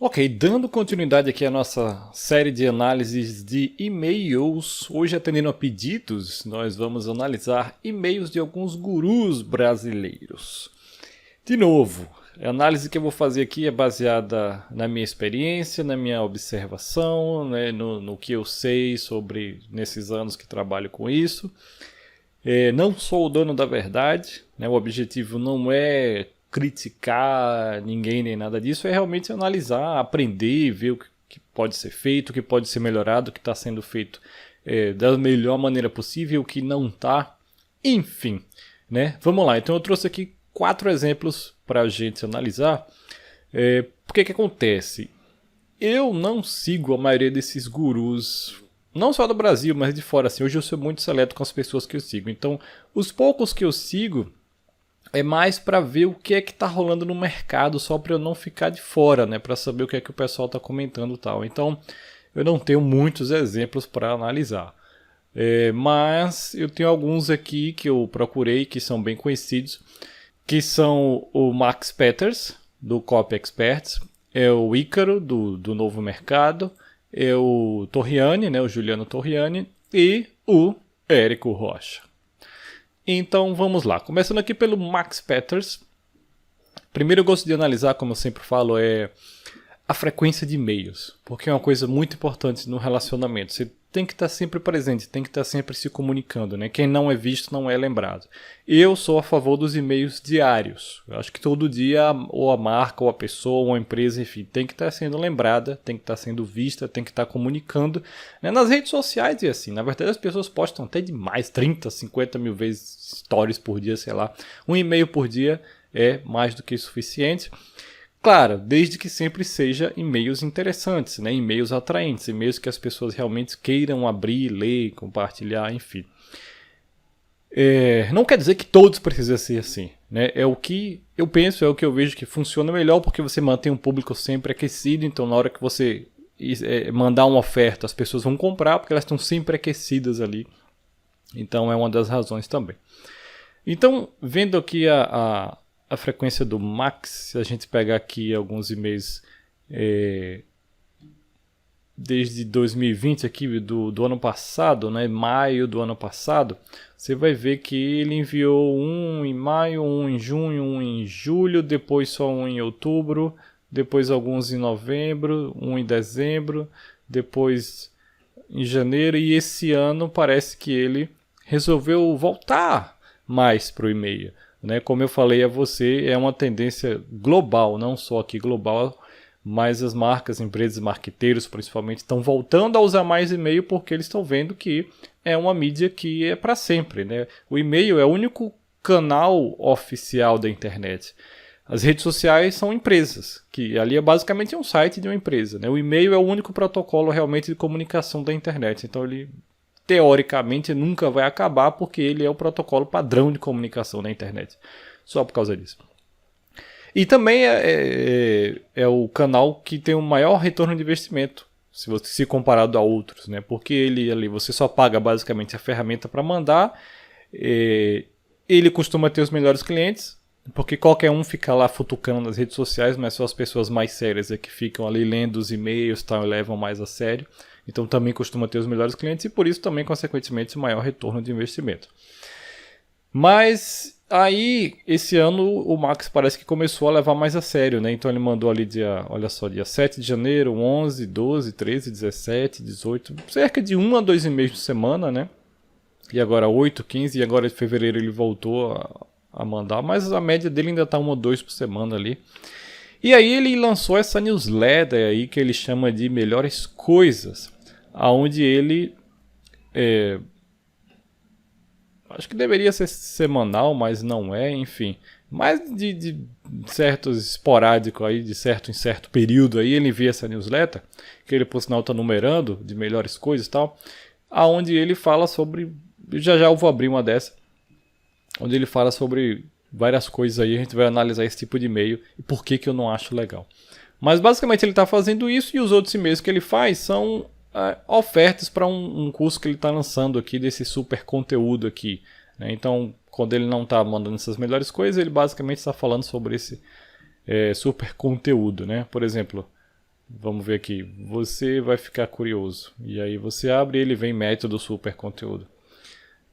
Ok, dando continuidade aqui à nossa série de análises de e-mails, hoje atendendo a pedidos, nós vamos analisar e-mails de alguns gurus brasileiros. De novo, a análise que eu vou fazer aqui é baseada na minha experiência, na minha observação, né, no que eu sei sobre nesses anos que trabalho com isso. Não sou o dono da verdade, né, o objetivo não é criticar ninguém nem nada disso, é realmente analisar, aprender, ver o que pode ser feito, o que pode ser melhorado, o que está sendo feito da melhor maneira possível, o que não está, enfim, né? Vamos lá, então eu trouxe aqui 4 exemplos para a gente analisar. O que acontece? Eu não sigo a maioria desses gurus, não só do Brasil, mas de fora. Assim, hoje eu sou muito seleto com as pessoas que eu sigo, então os poucos que eu sigo é mais para ver o que é que está rolando no mercado, só para eu não ficar de fora, né? Para saber o que é que o pessoal está comentando e tal. Então, eu não tenho muitos exemplos para analisar. Mas eu tenho alguns aqui que eu procurei, que são bem conhecidos, que são o Max Peters, do Copy Experts, é o Ícaro, do Novo Mercado, é o Torriani, né? O Juliano Torriani, e o Érico Rocha. Então vamos lá, começando aqui pelo Max Peters. Primeiro eu gosto de analisar, como eu sempre falo, a frequência de e-mails, porque é uma coisa muito importante no relacionamento. Você tem que estar sempre presente, tem que estar sempre se comunicando, né? Quem não é visto não é lembrado. Eu sou a favor dos e-mails diários. Eu acho que todo dia ou a marca, ou a pessoa, ou a empresa, enfim, tem que estar sendo lembrada, tem que estar sendo vista, tem que estar comunicando. Né? Nas redes sociais é assim, na verdade as pessoas postam até demais, 30, 50 mil vezes stories por dia, sei lá. Um e-mail por dia é mais do que suficiente. Claro, desde que sempre seja e-mails interessantes, né? E-mails atraentes, e-mails que as pessoas realmente queiram abrir, ler, compartilhar, enfim. Não quer dizer que todos precisam ser assim, né? É o que eu penso, é o que eu vejo que funciona melhor, porque você mantém um público sempre aquecido, então na hora que você mandar uma oferta, as pessoas vão comprar, porque elas estão sempre aquecidas ali. Então é uma das razões também. Então, vendo aqui a frequência do Max, se a gente pegar aqui alguns e-mails desde 2020, aqui do ano passado, né, maio do ano passado, você vai ver que ele enviou um em maio, um em junho, um em julho, depois só um em outubro, depois alguns em novembro, um em dezembro, depois em janeiro, e esse ano parece que ele resolveu voltar mais para o e-mail. Né? Como eu falei a você, é uma tendência global, não só aqui global, mas as marcas, empresas, marqueteiros principalmente, estão voltando a usar mais e-mail porque eles estão vendo que é uma mídia que é para sempre. Né? O e-mail é o único canal oficial da internet. As redes sociais são empresas, que ali é basicamente um site de uma empresa. Né? O e-mail é o único protocolo realmente de comunicação da internet, então ele teoricamente nunca vai acabar porque ele é o protocolo padrão de comunicação na internet. Só por causa disso. E também é o canal que tem o maior retorno de investimento, se comparado a outros, né? Porque ele ali você só paga basicamente a ferramenta para mandar. Ele costuma ter os melhores clientes, porque qualquer um fica lá futucando nas redes sociais, mas só as pessoas mais sérias que ficam ali lendo os e-mails e levam mais a sério. Então também costuma ter os melhores clientes e por isso também, consequentemente, o maior retorno de investimento. Mas aí, esse ano, o Max parece que começou a levar mais a sério, né? Então ele mandou ali dia 7 de janeiro, 11, 12, 13, 17, 18, cerca de 1 a 2 e-mails por semana, né? E agora 8, 15, e agora em fevereiro ele voltou a mandar, mas a média dele ainda está 1 ou 2 por semana ali. E aí ele lançou essa newsletter aí que ele chama de Melhores Coisas, aonde ele acho que deveria ser semanal, mas não é, enfim. Mas de certos esporádico aí, de certo em certo período aí, ele envia essa newsletter, que ele por sinal está numerando, de Melhores Coisas e tal, aonde ele fala sobre, já eu vou abrir uma dessa, onde ele fala sobre várias coisas aí, a gente vai analisar esse tipo de e-mail e por que eu não acho legal. Mas basicamente ele está fazendo isso e os outros e-mails que ele faz são ofertas para um curso que ele está lançando aqui, desse super conteúdo aqui. Né? Então, quando ele não está mandando essas melhores coisas, ele basicamente está falando sobre esse super conteúdo. Né? Por exemplo, Vamos ver aqui. Você vai ficar curioso. E aí você abre ele, vem método super conteúdo.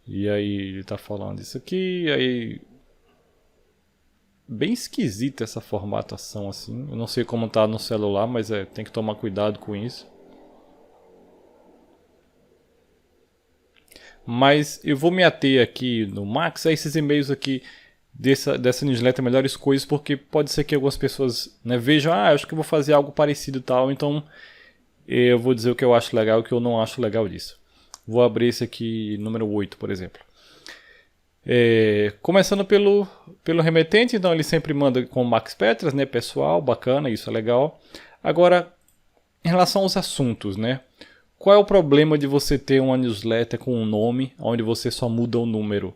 E aí ele tá falando isso aqui, e aí... Bem esquisita essa formatação assim. Eu não sei como tá no celular, mas tem que tomar cuidado com isso. Mas eu vou me ater aqui no Max a esses e-mails aqui dessa newsletter Melhores Coisas, porque pode ser que algumas pessoas, né, vejam, acho que eu vou fazer algo parecido e tal, então eu vou dizer o que eu acho legal e o que eu não acho legal disso. Vou abrir esse aqui, número 8, por exemplo. Começando pelo remetente, então ele sempre manda com o Max Petras, né, pessoal, bacana, isso é legal. Agora, em relação aos assuntos, né, qual é o problema de você ter uma newsletter com um nome, onde você só muda o número?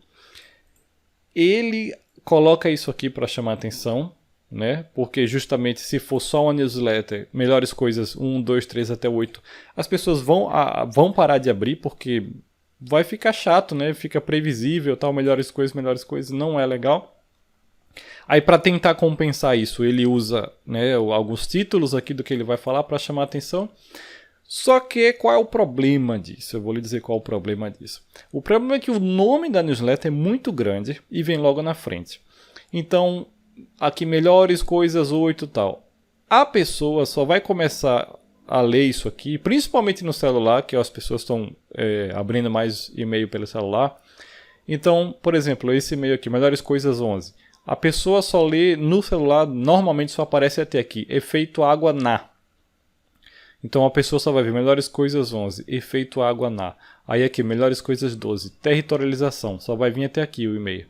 Ele coloca isso aqui para chamar atenção, né, porque justamente se for só uma newsletter, Melhores Coisas 1, 2, 3 até 8, as pessoas vão parar de abrir, porque... vai ficar chato, né? Fica previsível, tal, melhores coisas, não é legal. Aí para tentar compensar isso, ele usa, né, alguns títulos aqui do que ele vai falar para chamar a atenção. Só que qual é o problema disso? Eu vou lhe dizer qual é o problema disso. O problema é que o nome da newsletter é muito grande e vem logo na frente. Então, aqui melhores coisas 8 e tal. A pessoa só vai começar a ler isso aqui, principalmente no celular, que as pessoas estão abrindo mais e-mail pelo celular. Então, por exemplo, esse e-mail aqui, Melhores Coisas 11. A pessoa só lê no celular, normalmente só aparece até aqui, efeito água na. Então a pessoa só vai ver Melhores Coisas 11, efeito água na. Aí aqui, Melhores Coisas 12, territorialização, só vai vir até aqui o e-mail.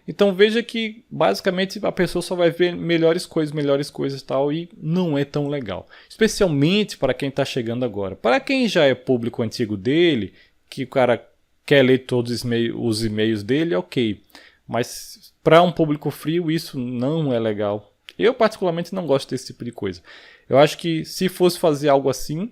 Então veja que basicamente a pessoa só vai ver melhores coisas e tal, e não é tão legal. Especialmente para quem está chegando agora. Para quem já é público antigo dele, que o cara quer ler todos os e-mails dele, ok. Mas para um público frio isso não é legal. Eu particularmente não gosto desse tipo de coisa. Eu acho que se fosse fazer algo assim,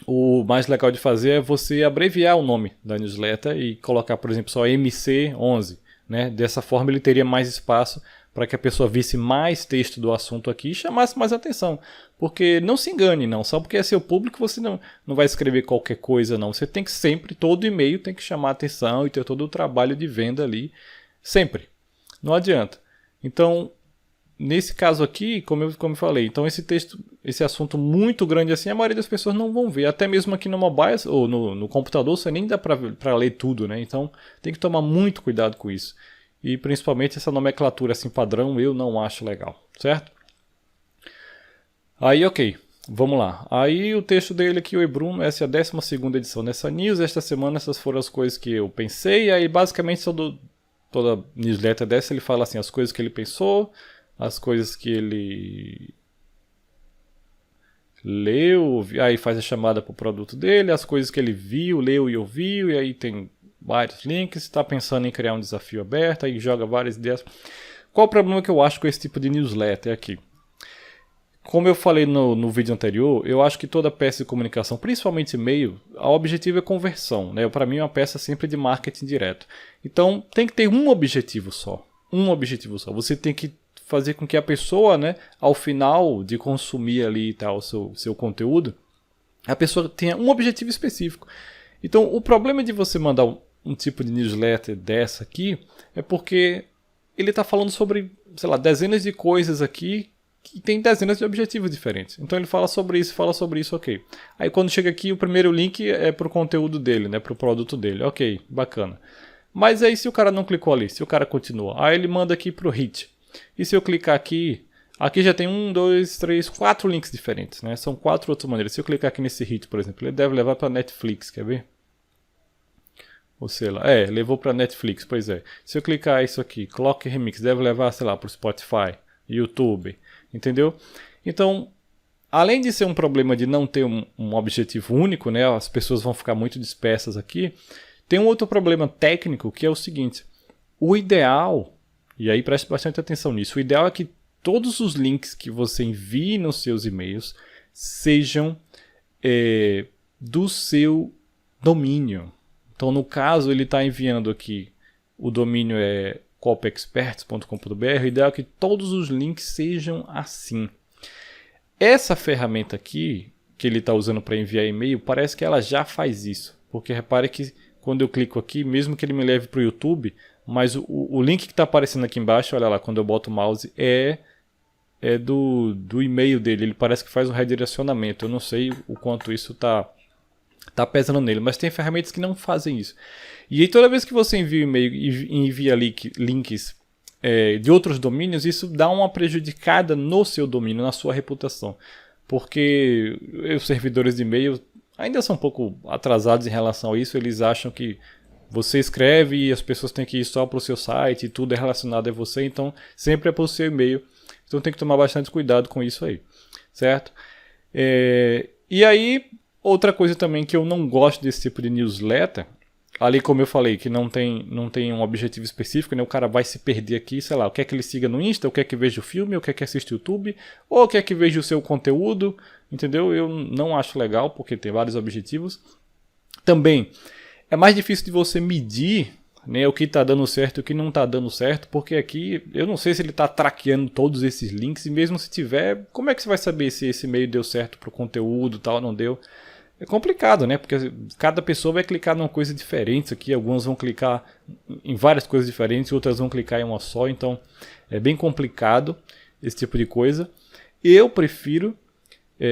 o mais legal de fazer é você abreviar o nome da newsletter e colocar, por exemplo, só MC11. Né? Dessa forma ele teria mais espaço para que a pessoa visse mais texto do assunto aqui e chamasse mais atenção. Porque não se engane, não. Só porque é seu público você não vai escrever qualquer coisa, não. Você tem que sempre, todo e-mail tem que chamar atenção e ter todo o trabalho de venda ali. Sempre. Não adianta. Então, nesse caso aqui, como eu falei, então esse assunto muito grande assim, a maioria das pessoas não vão ver. Até mesmo aqui no mobile ou no computador, você nem dá para ler tudo, né? Então tem que tomar muito cuidado com isso. E principalmente essa nomenclatura assim padrão, eu não acho legal, certo? Aí, ok. Vamos lá. Aí o texto dele aqui, oi Bruno, essa é a 12ª edição dessa news. Esta semana essas foram as coisas que eu pensei. E aí basicamente toda newsletter dessa ele fala assim, as coisas que ele pensou, as coisas que ele leu, aí faz a chamada para o produto dele, as coisas que ele viu, leu e ouviu, e aí tem vários links, está pensando em criar um desafio aberto, aí joga várias ideias. Qual o problema que eu acho com esse tipo de newsletter aqui? Como eu falei no vídeo anterior, eu acho que toda peça de comunicação, principalmente e-mail, o objetivo é conversão, né? Para mim é uma peça sempre de marketing direto. Então tem que ter um objetivo só. Um objetivo só. Você tem que fazer com que a pessoa, né, ao final de consumir ali tal, o seu conteúdo, a pessoa tenha um objetivo específico. Então, o problema de você mandar um tipo de newsletter dessa aqui é porque ele está falando sobre, sei lá, dezenas de coisas aqui que tem dezenas de objetivos diferentes. Então, ele fala sobre isso, ok. Aí, quando chega aqui, o primeiro link é para o conteúdo dele, né, para o produto dele. Ok, bacana. Mas aí, se o cara não clicou ali, se o cara continua, aí ele manda aqui para o hit. E se eu clicar aqui já tem 1, 2, 3, 4 links diferentes, né? São 4 outras maneiras. Se eu clicar aqui nesse hit, por exemplo, ele deve levar para Netflix, quer ver? Ou sei lá, levou para Netflix, pois é. Se eu clicar isso aqui, Clock Remix, deve levar, sei lá, para o Spotify, YouTube, entendeu? Então, além de ser um problema de não ter um objetivo único, né? As pessoas vão ficar muito dispersas aqui. Tem um outro problema técnico que é o seguinte: o ideal, e aí preste bastante atenção nisso, o ideal é que todos os links que você envie nos seus e-mails sejam do seu domínio. Então, no caso, ele está enviando aqui, o domínio é copyexperts.com.br, o ideal é que todos os links sejam assim. Essa ferramenta aqui, que ele está usando para enviar e-mail, parece que ela já faz isso. Porque repare que quando eu clico aqui, mesmo que ele me leve para o YouTube, mas o link que está aparecendo aqui embaixo, olha lá, quando eu boto o mouse, é do e-mail dele. Ele parece que faz um redirecionamento. Eu não sei o quanto isso está pesando nele, mas tem ferramentas que não fazem isso. E aí toda vez que você envia e-mail e envia links de outros domínios, isso dá uma prejudicada no seu domínio, na sua reputação. Porque os servidores de e-mail ainda são um pouco atrasados em relação a isso. Eles acham que você escreve e as pessoas têm que ir só para o seu site e tudo é relacionado a você, então sempre é para o seu e-mail. Então tem que tomar bastante cuidado com isso aí, certo? E aí, outra coisa também que eu não gosto desse tipo de newsletter, ali como eu falei, que não tem um objetivo específico, né? O cara vai se perder aqui, sei lá, quer que ele siga no Insta, ou quer que veja o filme, ou quer que assista o YouTube, ou quer que veja o seu conteúdo, entendeu? Eu não acho legal, porque tem vários objetivos. Também, é mais difícil de você medir, né, o que está dando certo e o que não está dando certo, porque aqui eu não sei se ele está traqueando todos esses links, e mesmo se tiver, como é que você vai saber se esse e-mail deu certo para o conteúdo tal, não deu? É complicado, né? Porque cada pessoa vai clicar numa coisa diferente aqui, algumas vão clicar em várias coisas diferentes, outras vão clicar em uma só, então é bem complicado esse tipo de coisa. Eu prefiro,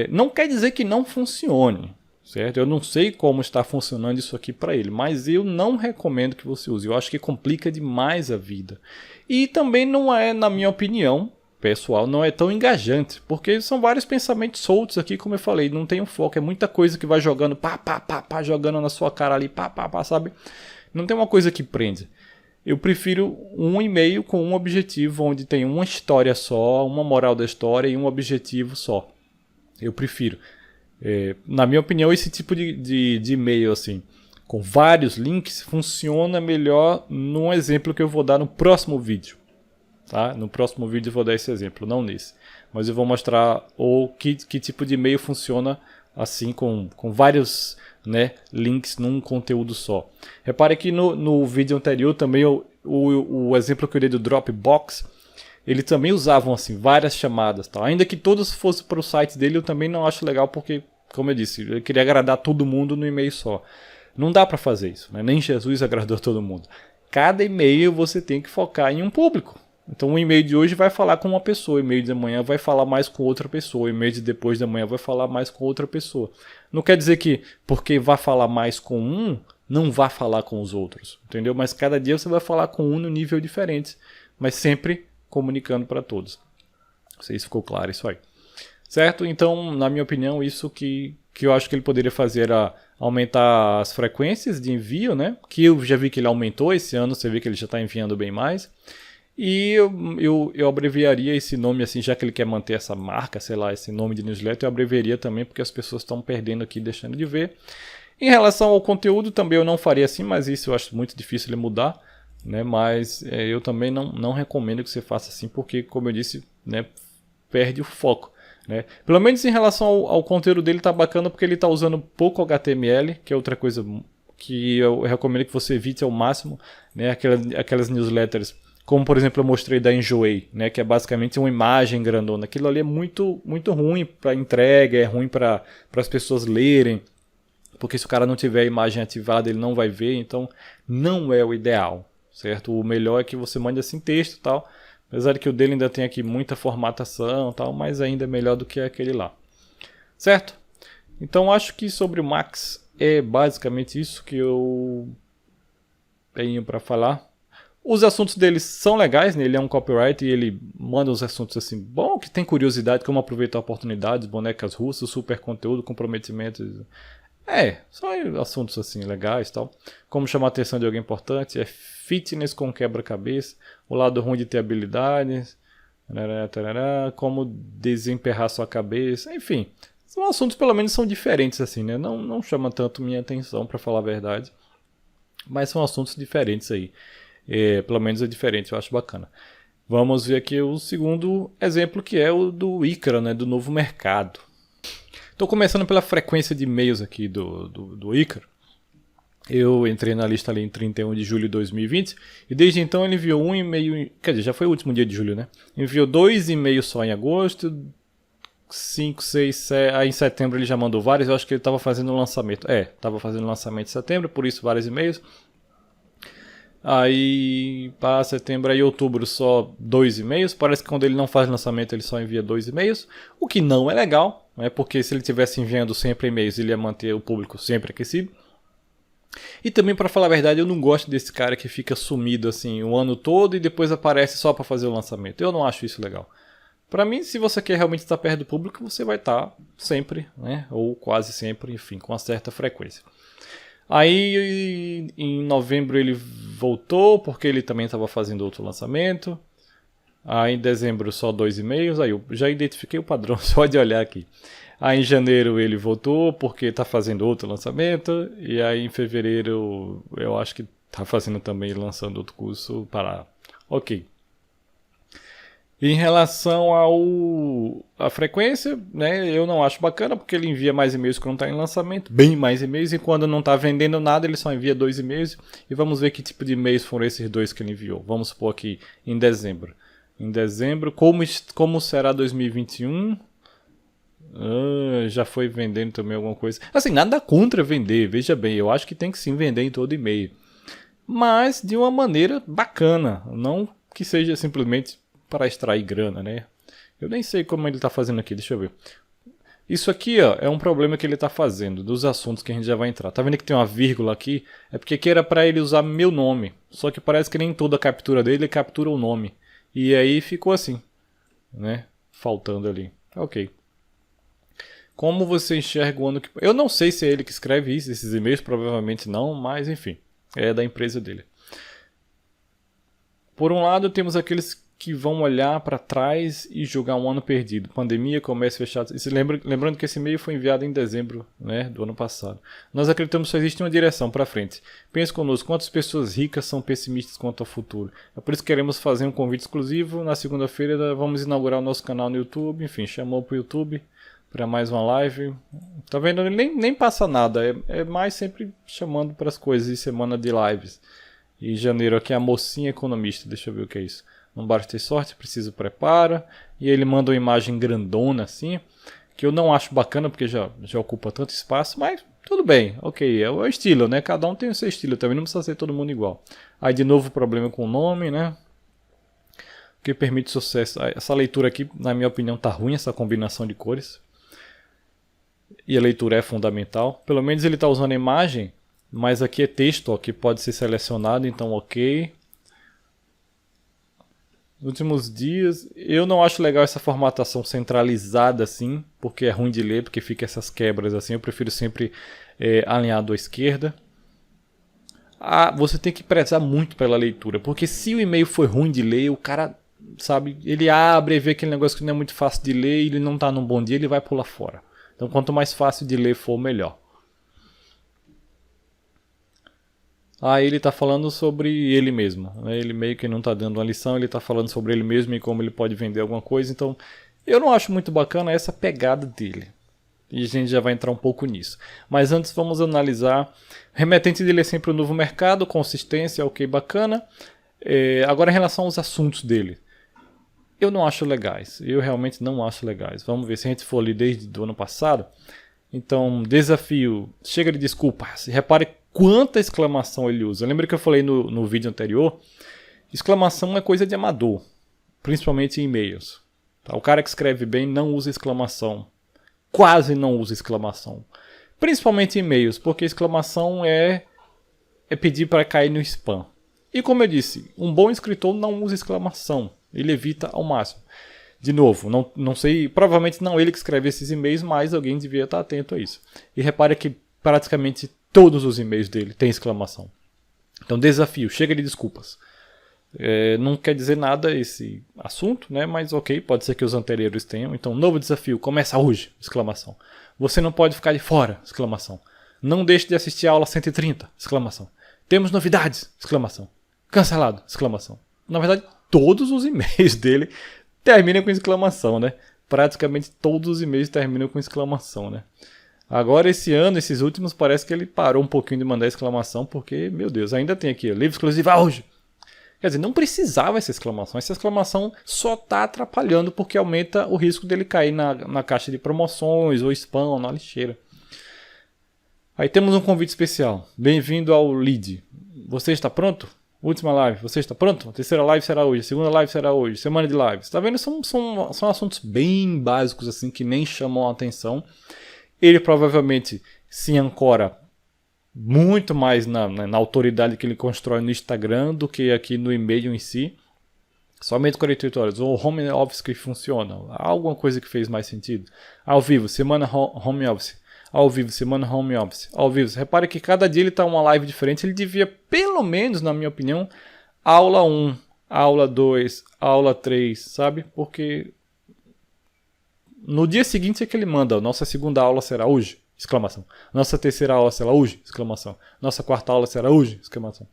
não quer dizer que não funcione, certo? Eu não sei como está funcionando isso aqui para ele, mas eu não recomendo que você use. Eu acho que complica demais a vida. E também não é, na minha opinião, pessoal, não é tão engajante, porque são vários pensamentos soltos aqui, como eu falei, não tem um foco, é muita coisa que vai jogando, jogando na sua cara ali, sabe? Não tem uma coisa que prende. Eu prefiro um e-mail com um objetivo, onde tem uma história só, uma moral da história e um objetivo só. Eu prefiro. Na minha opinião, esse tipo de e-mail assim, com vários links, funciona melhor num exemplo que eu vou dar no próximo vídeo. Tá? No próximo vídeo eu vou dar esse exemplo, não nesse. Mas eu vou mostrar que tipo de e-mail funciona assim com vários, né, links num conteúdo só. Repare que no vídeo anterior também o exemplo que eu dei do Dropbox, eles também usavam assim, várias chamadas. Tá? Ainda que todos fossem para o site dele, eu também não acho legal porque, como eu disse, eu queria agradar todo mundo no e-mail só. Não dá para fazer isso, né? Nem Jesus agradou todo mundo. Cada e-mail você tem que focar em um público. Então o e-mail de hoje vai falar com uma pessoa, o e-mail de amanhã vai falar mais com outra pessoa, o e-mail de depois de amanhã vai falar mais com outra pessoa. Não quer dizer que porque vai falar mais com um, não vai falar com os outros, entendeu? Mas cada dia você vai falar com um no nível diferente, mas sempre comunicando para todos. Não sei se ficou claro isso aí. Certo? Então, na minha opinião, isso que eu acho que ele poderia fazer era aumentar as frequências de envio, né? Que eu já vi que ele aumentou esse ano, você vê que ele já está enviando bem mais. E eu abreviaria esse nome assim, já que ele quer manter essa marca, sei lá, esse nome de newsletter, eu abreviaria também porque as pessoas estão perdendo aqui, deixando de ver. Em relação ao conteúdo também eu não faria assim, mas isso eu acho muito difícil ele mudar, né? Mas eu também não recomendo que você faça assim, porque como eu disse, né, perde o foco. Né? Pelo menos em relação ao conteúdo dele tá bacana porque ele está usando pouco HTML, que é outra coisa que eu recomendo que você evite ao máximo, né? Aquelas newsletters, como por exemplo eu mostrei da Enjoei, né? Que é basicamente uma imagem grandona. Aquilo ali é muito, muito ruim para entrega, é ruim para as pessoas lerem, porque se o cara não tiver a imagem ativada ele não vai ver, então não é o ideal, certo? O melhor é que você mande assim texto e tal. Apesar de que o dele ainda tem aqui muita formatação e tal, mas ainda é melhor do que aquele lá. Certo? Então acho que sobre o Max é basicamente isso que eu tenho para falar. Os assuntos dele são legais, né? Ele é um copyright e ele manda uns assuntos assim, bom, que tem curiosidade, como aproveitar oportunidades, bonecas russas, super conteúdo, comprometimentos. São assuntos assim legais, tal. Como chamar a atenção de alguém importante, fitness com quebra-cabeça, o lado ruim de ter habilidades, como desemperrar sua cabeça, enfim. São assuntos pelo menos são diferentes assim, né? Não chama tanto minha atenção, para falar a verdade. Mas são assuntos diferentes aí. Pelo menos é diferente, eu acho bacana. Vamos ver aqui o segundo exemplo, que é o do Ícaro, né? Do novo mercado. Estou começando pela frequência de e-mails aqui do Ícaro. Eu entrei na lista ali em 31 de julho de 2020 e desde então ele enviou um e-mail, quer dizer, já foi o último dia de julho, né? Enviou 2 e-mails só em agosto, 5, 6, 7, aí em setembro ele já mandou vários, eu acho que ele estava fazendo o lançamento. Estava fazendo o lançamento em setembro, por isso vários e-mails. Aí para setembro e outubro só 2 e-mails. Parece que quando ele não faz lançamento ele só envia 2 e-mails, o que não é legal, né? Porque se ele tivesse enviando sempre e-mails ele ia manter o público sempre aquecido. E também, para falar a verdade, eu não gosto desse cara que fica sumido assim o ano todo e depois aparece só para fazer o lançamento. Eu não acho isso legal. Para mim, se você quer realmente estar perto do público, você vai estar sempre, né? Ou quase sempre, enfim, com uma certa frequência. Aí em novembro ele voltou porque ele também estava fazendo outro lançamento. Aí em dezembro só 2 e-mails. Aí eu já identifiquei o padrão só de olhar aqui. Aí em janeiro ele voltou porque está fazendo outro lançamento. E aí em fevereiro eu acho que está fazendo também, lançando outro curso para... Ok. Em relação à frequência, né, eu não acho bacana porque ele envia mais e-mails quando está em lançamento, bem mais e-mails, e quando não está vendendo nada ele só envia 2 e-mails. E vamos ver que tipo de e-mails foram esses 2 que ele enviou. Vamos supor aqui em dezembro. Em dezembro, como será 2021? Já foi vendendo também alguma coisa. Assim, nada contra vender, veja bem, eu acho que tem que sim vender em todo e-mail. Mas de uma maneira bacana, não que seja simplesmente para extrair grana, né? Eu nem sei como ele está fazendo aqui, deixa eu ver. Isso aqui, ó, é um problema que ele está fazendo, dos assuntos que a gente já vai entrar. Tá vendo que tem uma vírgula aqui? É porque aqui era para ele usar meu nome. Só que parece que nem toda a captura dele ele captura o nome. E aí ficou assim, né? Faltando ali. Ok. Como você enxerga o ano que... Eu não sei se é ele que escreve isso, esses e-mails, provavelmente não, mas enfim, é da empresa dele. Por um lado, temos aqueles que vão olhar para trás e julgar um ano perdido. Pandemia, comércio fechado. Lembrando que esse e-mail foi enviado em dezembro, né, do ano passado. Nós acreditamos que só existe uma direção para frente. Pense conosco, quantas pessoas ricas são pessimistas quanto ao futuro. É por isso que queremos fazer um convite exclusivo. Na segunda-feira vamos inaugurar o nosso canal no YouTube. Enfim, chamou para o YouTube para mais uma live. Tá vendo? Ele nem passa nada. É mais sempre chamando para as coisas de semana de lives. E em janeiro aqui é a mocinha economista. Deixa eu ver o que é isso. Não basta ter sorte, preciso preparo. E ele manda uma imagem grandona assim, que eu não acho bacana porque já ocupa tanto espaço, mas tudo bem, ok, é o estilo, né? Cada um tem o seu estilo, também não precisa ser todo mundo igual. Aí de novo o problema com o nome, né? O que permite sucesso. Essa leitura aqui, na minha opinião, tá ruim, essa combinação de cores. E a leitura é fundamental. Pelo menos ele está usando a imagem, mas aqui é texto, ó, que pode ser selecionado, então ok. Nos últimos dias, eu não acho legal essa formatação centralizada assim, porque é ruim de ler, porque fica essas quebras assim. Eu prefiro sempre alinhado à esquerda. Você tem que prezar muito pela leitura, porque se o e-mail for ruim de ler, o cara, sabe, ele abre e vê aquele negócio que não é muito fácil de ler e ele não está num bom dia, ele vai pular fora. Então quanto mais fácil de ler for, melhor. Aí ele está falando sobre ele mesmo, né? Ele meio que não está dando uma lição, ele está falando sobre ele mesmo e como ele pode vender alguma coisa. Então eu não acho muito bacana essa pegada dele. E a gente já vai entrar um pouco nisso. Mas antes vamos analisar. O remetente dele é sempre um novo mercado, consistência, ok, bacana. Agora em relação aos assuntos dele. Eu não acho legais, eu realmente não acho legais. Vamos ver se a gente for ali desde o ano passado. Então, desafio, chega de desculpas. Repare quanta exclamação ele usa. Lembra que eu falei no vídeo anterior? Exclamação é coisa de amador, principalmente em e-mails. Tá? O cara que escreve bem não usa exclamação. Quase não usa exclamação. Principalmente em e-mails, porque exclamação é pedir para cair no spam. E como eu disse, um bom escritor não usa exclamação. Ele evita ao máximo. De novo, não sei, provavelmente não ele que escreve esses e-mails, mas alguém devia estar atento a isso. E repare que praticamente todos os e-mails dele têm exclamação. Então, desafio, chega de desculpas. Não quer dizer nada esse assunto, né? Mas ok, pode ser que os anteriores tenham. Então, novo desafio, começa hoje! Exclamação. Você não pode ficar de fora! Exclamação. Não deixe de assistir a aula 130! Exclamação. Temos novidades! Exclamação. Cancelado! Exclamação. Na verdade, todos os e-mails dele terminam com exclamação, né? Praticamente todos os e-mails terminam com exclamação, né? Agora esse ano, esses últimos, parece que ele parou um pouquinho de mandar exclamação, porque, meu Deus, ainda tem aqui, livro exclusivo hoje. Quer dizer, não precisava essa exclamação. Essa exclamação só está atrapalhando porque aumenta o risco dele cair na caixa de promoções ou spam ou na lixeira. Aí temos um convite especial. Bem-vindo ao Lead. Você está pronto? Última live. Você está pronto? A terceira live será hoje. A segunda live será hoje. Semana de lives. Tá vendo? São assuntos bem básicos assim que nem chamam a atenção. Ele provavelmente se ancora muito mais na autoridade que ele constrói no Instagram do que aqui no e-mail em si. Somente 48 horas. Ou home office que funciona. Alguma coisa que fez mais sentido. Ao vivo. Semana home office. Ao vivo, semana home office, ao vivo. Repare que cada dia ele está uma live diferente. Ele devia, pelo menos, na minha opinião, aula 1, aula 2, aula 3, sabe? Porque no dia seguinte é que ele manda, nossa segunda aula será hoje, exclamação. Nossa terceira aula será hoje, exclamação. Nossa quarta aula será hoje, exclamação.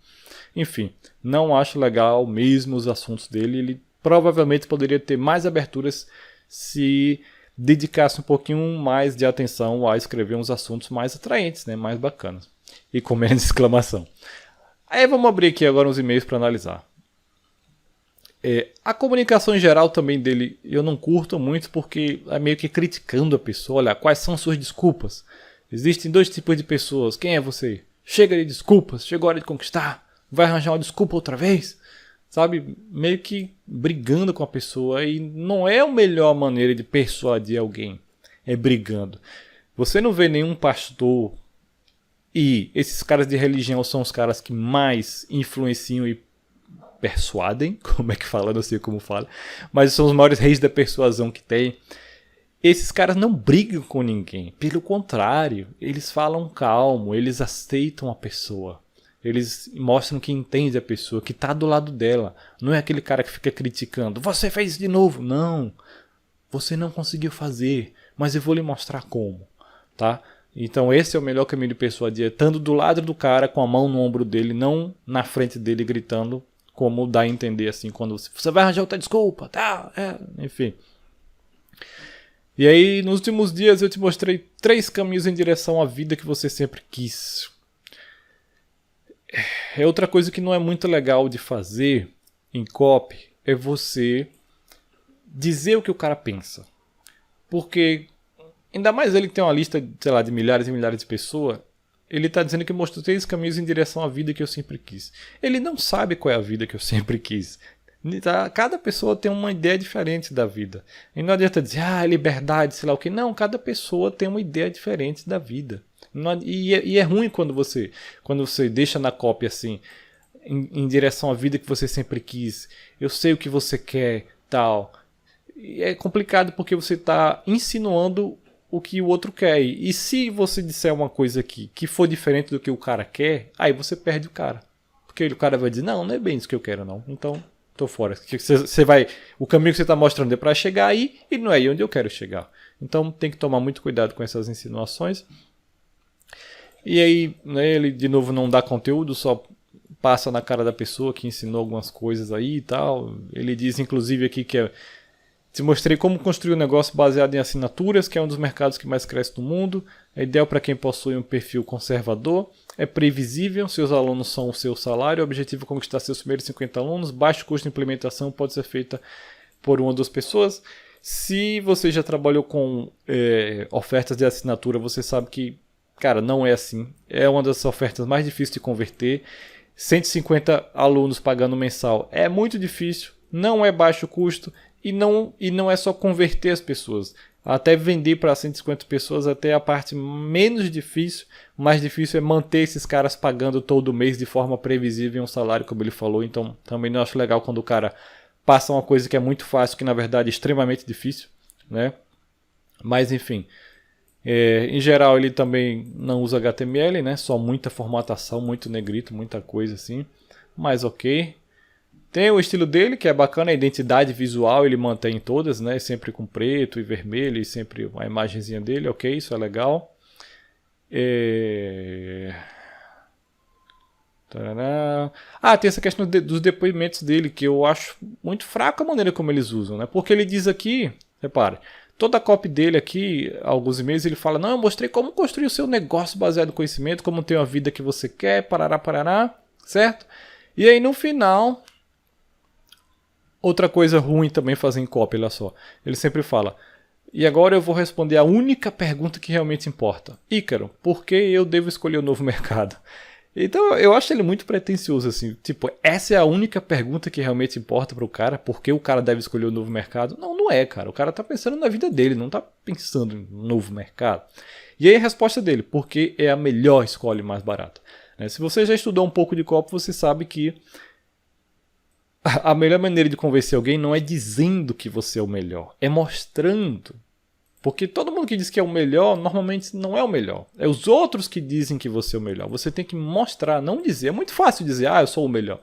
Enfim, não acho legal mesmo os assuntos dele. Ele provavelmente poderia ter mais aberturas se dedicasse um pouquinho mais de atenção a escrever uns assuntos mais atraentes, né, mais bacanas. E com menos exclamação. Aí vamos abrir aqui agora uns e-mails para analisar. A comunicação em geral também dele eu não curto muito porque é meio que criticando a pessoa. Olha, quais são suas desculpas? Existem dois tipos de pessoas. Quem é você? Chega de desculpas, chegou a hora de conquistar. Vai arranjar uma desculpa outra vez? Sabe, meio que brigando com a pessoa, e não é a melhor maneira de persuadir alguém, é brigando. Você não vê nenhum pastor, e esses caras de religião são os caras que mais influenciam e persuadem, como é que fala, não sei como fala, mas são os maiores reis da persuasão que tem. Esses caras não brigam com ninguém, pelo contrário, eles falam calmo, eles aceitam a pessoa. Eles mostram que entende a pessoa, que está do lado dela. Não é aquele cara que fica criticando. Você fez isso de novo. Não. Você não conseguiu fazer. Mas eu vou lhe mostrar como. Tá? Então esse é o melhor caminho de persuadir. Estando do lado do cara, com a mão no ombro dele, não na frente dele gritando. Como dá a entender assim. Quando você vai arranjar outra desculpa. Tá? Enfim. E aí nos últimos dias eu te mostrei 3 caminhos em direção à vida que você sempre quis. É outra coisa que não é muito legal de fazer em copy, é você dizer o que o cara pensa. Porque, ainda mais ele que tem uma lista, sei lá, de milhares e milhares de pessoas, ele está dizendo que mostrou 3 caminhos em direção à vida que eu sempre quis. Ele não sabe qual é a vida que eu sempre quis. Cada pessoa tem uma ideia diferente da vida. E não adianta dizer, liberdade, sei lá o que. Não, cada pessoa tem uma ideia diferente da vida. E é ruim quando você deixa na cópia assim, em direção à vida que você sempre quis. Eu sei o que você quer, tal. E é complicado porque você está insinuando o que o outro quer. E se você disser uma coisa aqui que for diferente do que o cara quer, aí você perde o cara. Porque o cara vai dizer, não é bem isso que eu quero não. Então, tô fora. O caminho que você está mostrando é para chegar aí e não é aí onde eu quero chegar. Então tem que tomar muito cuidado com essas insinuações. E aí, né, ele de novo não dá conteúdo, só passa na cara da pessoa que ensinou algumas coisas aí e tal. Ele diz inclusive aqui que te mostrei como construir um negócio baseado em assinaturas, que é um dos mercados que mais cresce no mundo. É ideal para quem possui um perfil conservador, é previsível, seus alunos são o seu salário, o objetivo é conquistar seus primeiros 50 alunos, baixo custo de implementação, pode ser feita por uma ou duas pessoas. Se você já trabalhou com ofertas de assinatura, você sabe que cara, não é assim. É uma das ofertas mais difíceis de converter. 150 alunos pagando mensal é muito difícil. Não é baixo custo. E não é só converter as pessoas. Até vender para 150 pessoas até a parte menos difícil. O mais difícil é manter esses caras pagando todo mês de forma previsível um salário, como ele falou. Então também não acho legal quando o cara passa uma coisa que é muito fácil, que na verdade é extremamente difícil, né? Mas enfim... em geral ele também não usa HTML, né? Só muita formatação, muito negrito, muita coisa assim. Mas ok. Tem o estilo dele, que é bacana, a identidade visual ele mantém todas, né? Sempre com preto e vermelho e sempre a imagenzinha dele, ok, isso é legal. Tem essa questão dos depoimentos dele, que eu acho muito fraca a maneira como eles usam, né? Porque ele diz aqui, repare, toda a copy dele aqui, alguns e-mails, ele fala, não, eu mostrei como construir o seu negócio baseado no conhecimento, como ter uma vida que você quer, parará, certo? E aí no final, Outra coisa ruim também fazer em copy, olha só. Ele sempre fala: e agora eu vou responder a única pergunta que realmente importa. Ícaro, por que eu devo escolher o novo mercado? Então eu acho ele muito pretensioso assim. Tipo, essa é a única pergunta que realmente importa para o cara. Por que o cara deve escolher o novo mercado? Não, não é, cara. O cara tá pensando na vida dele, não tá pensando em um novo mercado. E aí a resposta dele: porque é a melhor escolha e mais barata. Se você já estudou um pouco de copy, você sabe que a melhor maneira de convencer alguém não é dizendo que você é o melhor, é mostrando. Porque todo mundo que diz que é o melhor, normalmente não é o melhor. É os outros que dizem que você é o melhor. Você tem que mostrar, não dizer. É muito fácil dizer, eu sou o melhor.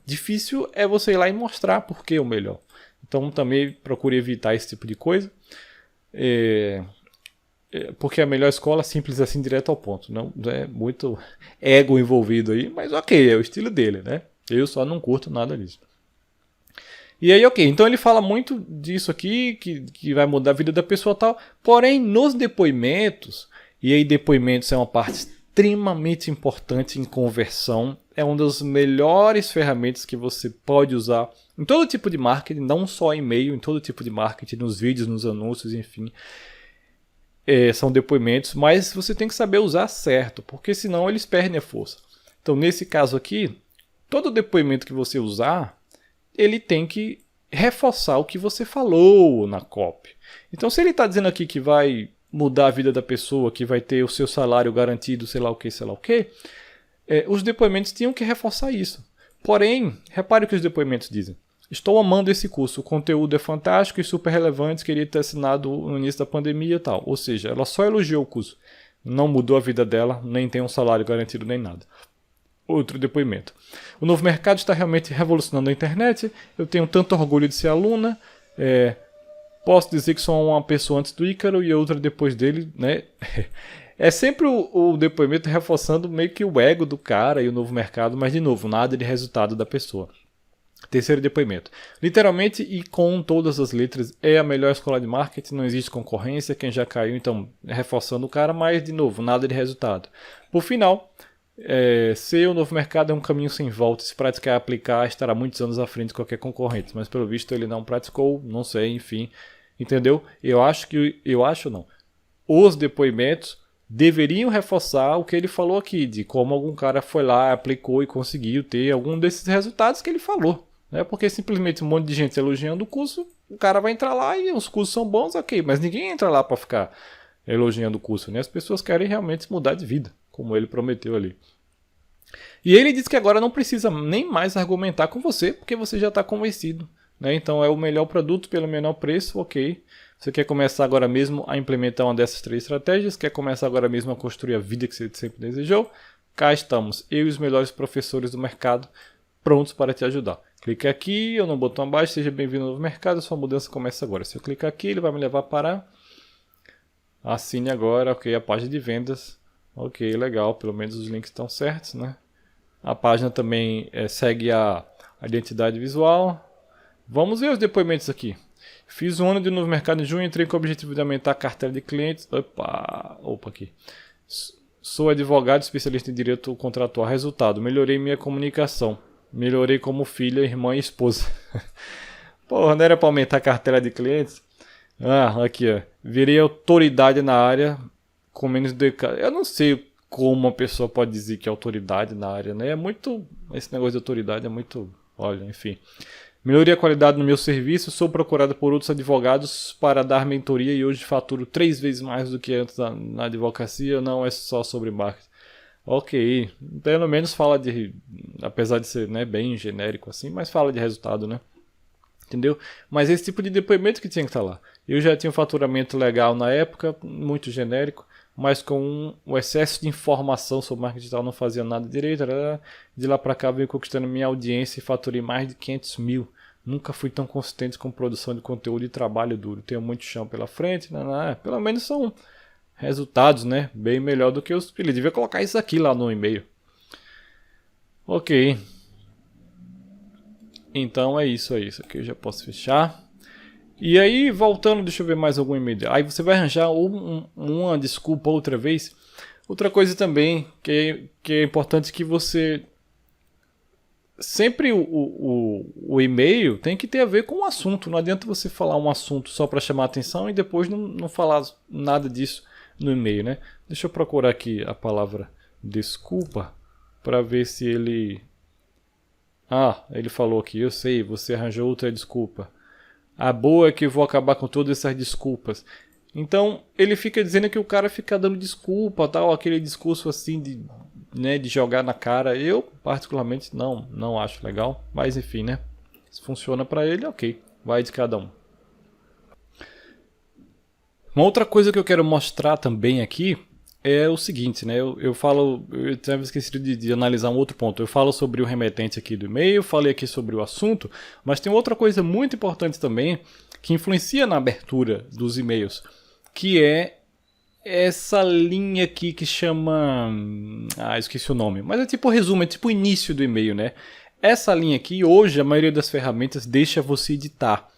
Difícil é você ir lá e mostrar por que é o melhor. Então também procure evitar esse tipo de coisa. Porque a melhor escola, simples assim, direto ao ponto. Não é muito ego envolvido aí, mas ok, é o estilo dele, né? Eu só não curto nada disso. E aí, ok, então ele fala muito disso aqui, que vai mudar a vida da pessoa e tal. Porém, nos depoimentos, e aí depoimentos é uma parte extremamente importante em conversão, é uma das melhores ferramentas que você pode usar em todo tipo de marketing, não só e-mail, em todo tipo de marketing, nos vídeos, nos anúncios, enfim. São depoimentos, mas você tem que saber usar certo, porque senão eles perdem a força. Então, nesse caso aqui, todo depoimento que você usar, ele tem que reforçar o que você falou na copy. Então, se ele está dizendo aqui que vai mudar a vida da pessoa, que vai ter o seu salário garantido, sei lá o que, os depoimentos tinham que reforçar isso. Porém, repare o que os depoimentos dizem. Estou amando esse curso, o conteúdo é fantástico e super relevante, queria ter assinado no início da pandemia e tal. Ou seja, ela só elogiou o curso, não mudou a vida dela, nem tem um salário garantido nem nada. Outro depoimento. O novo mercado está realmente revolucionando a internet. Eu tenho tanto orgulho de ser aluna. Posso dizer que sou uma pessoa antes do Ícaro e outra depois dele, né? É sempre o depoimento reforçando meio que o ego do cara e o novo mercado, mas de novo, nada de resultado da pessoa. Terceiro depoimento. Literalmente e com todas as letras, é a melhor escola de marketing, não existe concorrência, quem já caiu, então, reforçando o cara, mas de novo, nada de resultado. Por final, ser o novo mercado é um caminho sem volta. Se praticar e aplicar, estará muitos anos à frente de qualquer concorrente. Mas pelo visto ele não praticou, não sei, enfim. Entendeu? Eu acho não. Os depoimentos deveriam reforçar o que ele falou aqui, de como algum cara foi lá, aplicou e conseguiu ter algum desses resultados que ele falou. Porque simplesmente um monte de gente elogiando o curso, o cara vai entrar lá e os cursos são bons, ok. Mas ninguém entra lá para ficar elogiando o curso, né? As pessoas querem realmente mudar de vida, como ele prometeu ali. E ele diz que agora não precisa nem mais argumentar com você, porque você já está convencido, né? Então é o melhor produto pelo menor preço, ok. Você quer começar agora mesmo a implementar uma dessas 3 estratégias, quer começar agora mesmo a construir a vida que você sempre desejou? Cá estamos, eu e os melhores professores do mercado, prontos para te ajudar. Clique aqui ou no botão abaixo, seja bem-vindo ao novo mercado, sua mudança começa agora. Se eu clicar aqui, ele vai me levar para assine agora, ok, a página de vendas. Ok, legal, pelo menos os links estão certos, né? A página também segue a identidade visual. Vamos ver os depoimentos aqui. Fiz um ano de novo mercado em junho, entrei com o objetivo de aumentar a carteira de clientes. Opa aqui. Sou advogado, especialista em direito contratual. Resultado, melhorei minha comunicação. Melhorei como filha, irmã e esposa. Porra, não era para aumentar a carteira de clientes? Aqui, ó. Virei autoridade na área com menos de... Eu não sei como uma pessoa pode dizer que é autoridade na área, né? É muito... Esse negócio de autoridade é muito... Olha, enfim. Melhorei a qualidade no meu serviço, sou procurado por outros advogados para dar mentoria e hoje faturo 3 vezes mais do que antes na advocacia, não é só sobre marketing. Ok, pelo menos fala de... Apesar de ser, né, bem genérico assim, mas fala de resultado, né? Entendeu? Mas esse tipo de depoimento que tinha que estar lá. Eu já tinha um faturamento legal na época, muito genérico, mas com o excesso de informação sobre marketing digital não fazia nada direito. De lá para cá venho conquistando minha audiência e faturei mais de 500 mil. Nunca fui tão consistente com produção de conteúdo e trabalho duro. Tenho muito chão pela frente. Pelo menos são resultados, né? Bem melhor do que os... Ele devia colocar isso aqui lá no e-mail. Ok. Então é isso aí. Isso aqui eu já posso fechar. E aí, voltando, deixa eu ver mais algum e-mail. Aí você vai arranjar uma desculpa outra vez. Outra coisa também que é importante que você sempre o e-mail tem que ter a ver com o assunto. Não adianta você falar um assunto só para chamar atenção e depois não falar nada disso no e-mail, né? Deixa eu procurar aqui a palavra desculpa para ver se ele... Ah, ele falou aqui, eu sei, você arranjou outra desculpa. A boa é que eu vou acabar com todas essas desculpas. Então, ele fica dizendo que o cara fica dando desculpa, tal, aquele discurso assim de, né, de jogar na cara. Eu, particularmente, não acho legal. Mas, enfim, né? Se funciona pra ele, ok. Vai de cada um. Uma outra coisa que eu quero mostrar também aqui é o seguinte, né? Eu tinha esquecido de analisar um outro ponto. Eu falo sobre o remetente aqui do e-mail, falei aqui sobre o assunto, mas tem outra coisa muito importante também que influencia na abertura dos e-mails, que é essa linha aqui que chama... Ah, esqueci o nome, mas é tipo resumo, é tipo o início do e-mail, né? Essa linha aqui, hoje, a maioria das ferramentas deixa você editar.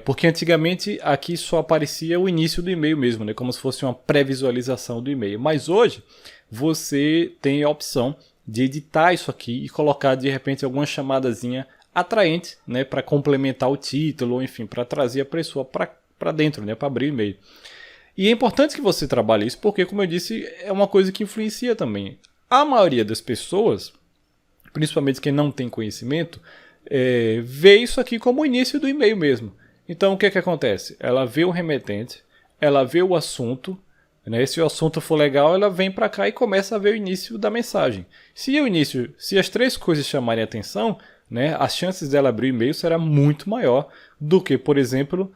Porque antigamente aqui só aparecia o início do e-mail mesmo, né? Como se fosse uma pré-visualização do e-mail. Mas hoje você tem a opção de editar isso aqui e colocar de repente alguma chamadazinha atraente, né? Para complementar o título, ou enfim, para trazer a pessoa para dentro, né? Para abrir o e-mail. E é importante que você trabalhe isso porque, como eu disse, é uma coisa que influencia também. A maioria das pessoas, principalmente quem não tem conhecimento, vê isso aqui como o início do e-mail mesmo. Então, o que acontece? Ela vê o remetente, ela vê o assunto, né? Se o assunto for legal, ela vem para cá e começa a ver o início da mensagem. Se as três coisas chamarem atenção, né, as chances dela abrir o e-mail será muito maior do que, por exemplo,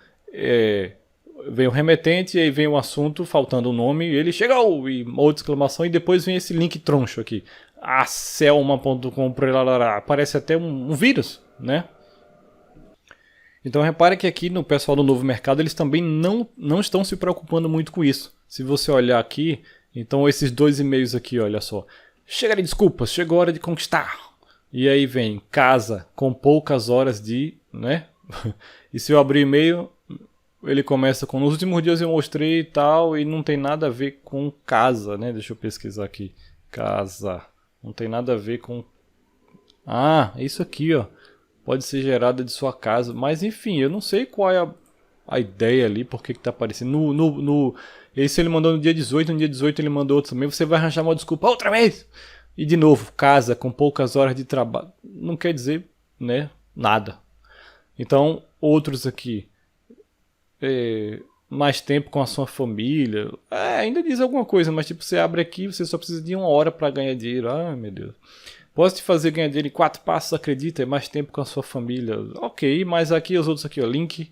vem o remetente e aí vem o assunto faltando o nome, ele chegou, e outra exclamação, e depois vem esse link troncho aqui. Selma.com, parece até um vírus, né? Então repare que aqui no pessoal do Novo Mercado eles também não estão se preocupando muito com isso. Se você olhar aqui, então esses dois e-mails aqui, olha só. Chega de desculpas, chegou a hora de conquistar. E aí vem casa com poucas horas de, né? E se eu abrir o e-mail, ele começa com nos últimos dias eu mostrei e tal, e não tem nada a ver com casa, né? Deixa eu pesquisar aqui. Casa. Não tem nada a ver com... Ah, é isso aqui, ó. Pode ser gerada de sua casa, mas enfim, eu não sei qual é a ideia ali, por que tá aparecendo. Esse ele mandou no dia 18, no dia 18 ele mandou outro também, você vai arranjar uma desculpa outra vez! E de novo, casa com poucas horas de trabalho, não quer dizer, né, nada. Então, outros aqui, mais tempo com a sua família, ainda diz alguma coisa, mas tipo, você abre aqui, você só precisa de 1 hora para ganhar dinheiro, meu Deus. Posso te fazer ganhar dinheiro em 4 passos, acredita? É mais tempo com a sua família. Ok, mas aqui os outros aqui, ó, link,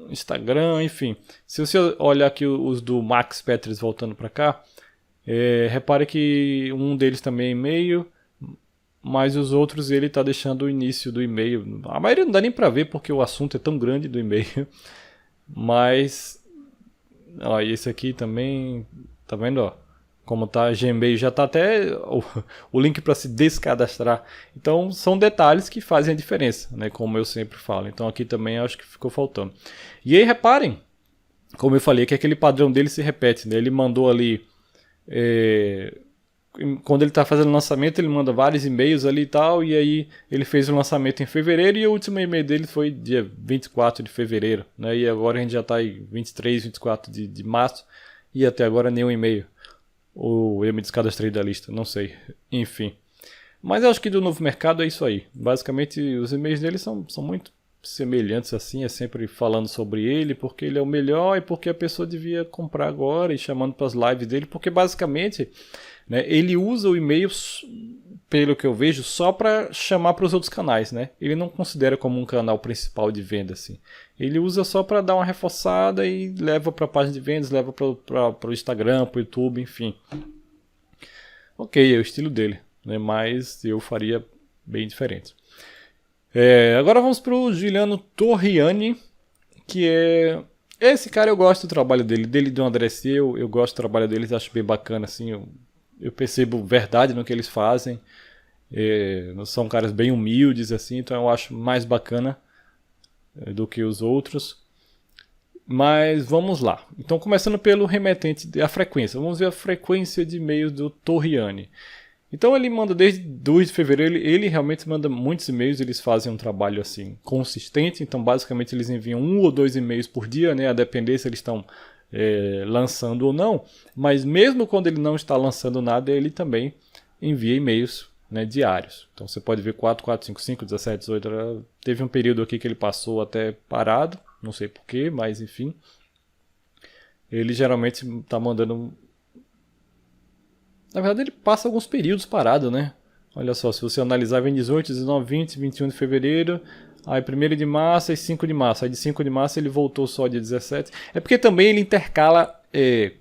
Instagram, enfim. Se você olhar aqui os do Max Peters voltando para cá, repare que um deles também é e-mail, mas os outros ele está deixando o início do e-mail. A maioria não dá nem para ver porque o assunto é tão grande do e-mail. Mas, ó, esse aqui também, tá vendo, ó? Como tá Gmail, já tá até o link para se descadastrar. Então são detalhes que fazem a diferença, né? Como eu sempre falo. Então aqui também acho que ficou faltando. E aí reparem, como eu falei, que aquele padrão dele se repete, né? Ele mandou ali, quando ele está fazendo o lançamento, ele manda vários e-mails ali e tal. E aí ele fez o lançamento em fevereiro e o último e-mail dele foi dia 24 de fevereiro, né? E agora a gente já está em 23, 24 de março e até agora nenhum e-mail. Ou eu me descadastrei da lista, não sei. Enfim. Mas eu acho que do Novo Mercado é isso aí. Basicamente, os e-mails dele são muito semelhantes assim. É sempre falando sobre ele, porque ele é o melhor e porque a pessoa devia comprar agora e chamando para as lives dele. Porque basicamente, né, ele usa o e-mail, pelo que eu vejo, só para chamar para os outros canais, né? Ele não considera como um canal principal de venda, assim. Ele usa só para dar uma reforçada e leva para a página de vendas, leva para o Instagram, para o YouTube, enfim. Ok, é o estilo dele, né? Mas eu faria bem diferente. Agora vamos para o Giuliano Torriani, que é... Esse cara eu gosto do trabalho dele do André Seu, eu gosto do trabalho deles, acho bem bacana, assim, eu percebo verdade no que eles fazem. São caras bem humildes, assim, então eu acho mais bacana do que os outros. Mas vamos lá. Então, começando pelo remetente, a frequência. Vamos ver a frequência de e-mails do Torriani. Então ele manda desde 2 de fevereiro, ele realmente manda muitos e-mails, eles fazem um trabalho assim consistente, então basicamente eles enviam 1 ou 2 e-mails por dia, né, a depender se eles estão lançando ou não, mas mesmo quando ele não está lançando nada, ele também envia e-mails, né, diários. Então você pode ver 4, 4, 5, 5, 17, 18, teve um período aqui que ele passou até parado, não sei porquê, mas enfim. Ele geralmente está mandando... Na verdade ele passa alguns períodos parado, né? Olha só, se você analisar, vem 18, 19, 20, 21 de fevereiro, aí 1º de março e 5 de março. Aí de 5 de março ele voltou só dia 17. É porque também ele intercala,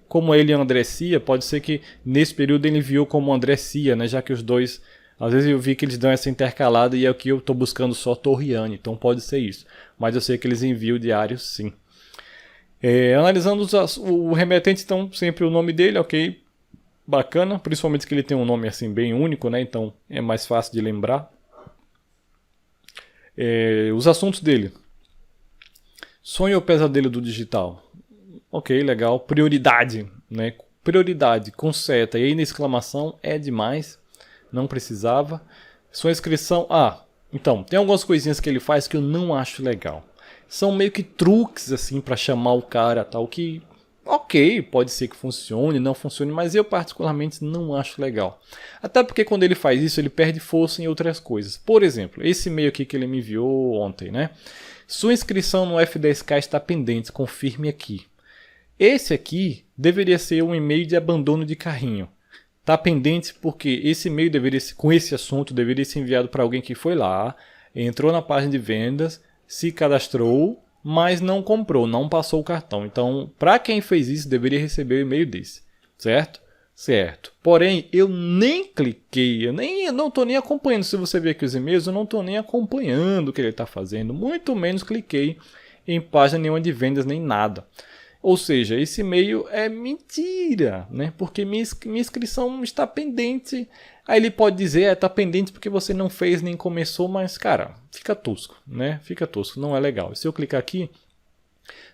como ele e André Cia, pode ser que nesse período ele enviou como André Cia, né? Já que os dois, às vezes eu vi que eles dão essa intercalada e é o que eu estou buscando só Torriani, então pode ser isso. Mas eu sei que eles enviam diário sim. Analisando o remetente, então sempre o nome dele, ok, bacana, principalmente que ele tem um nome assim bem único, né? Então é mais fácil de lembrar. Os assuntos dele: sonho ou pesadelo do digital? Ok, legal. Prioridade, né? Prioridade com seta e aí na exclamação é demais, não precisava. Sua inscrição, então tem algumas coisinhas que ele faz que eu não acho legal. São meio que truques assim para chamar o cara, tal, que ok, pode ser que funcione, não funcione, mas eu particularmente não acho legal. Até porque quando ele faz isso, ele perde força em outras coisas. Por exemplo, esse e-mail aqui que ele me enviou ontem, né? Sua inscrição no F10K está pendente, confirme aqui. Esse aqui deveria ser um e-mail de abandono de carrinho. Está pendente porque esse e-mail com esse assunto deveria ser enviado para alguém que foi lá, entrou na página de vendas, se cadastrou, mas não comprou, não passou o cartão. Então, para quem fez isso, deveria receber o e-mail desse, certo? Certo. Porém, eu nem cliquei, eu não estou nem acompanhando. Se você ver aqui os e-mails, eu não estou nem acompanhando o que ele está fazendo. Muito menos cliquei em página nenhuma de vendas, nem nada. Ou seja, esse e-mail é mentira, né? Porque minha inscrição está pendente. Aí ele pode dizer, está pendente porque você não fez nem começou, mas cara, fica tosco, né? Fica tosco, não é legal. Se eu clicar aqui,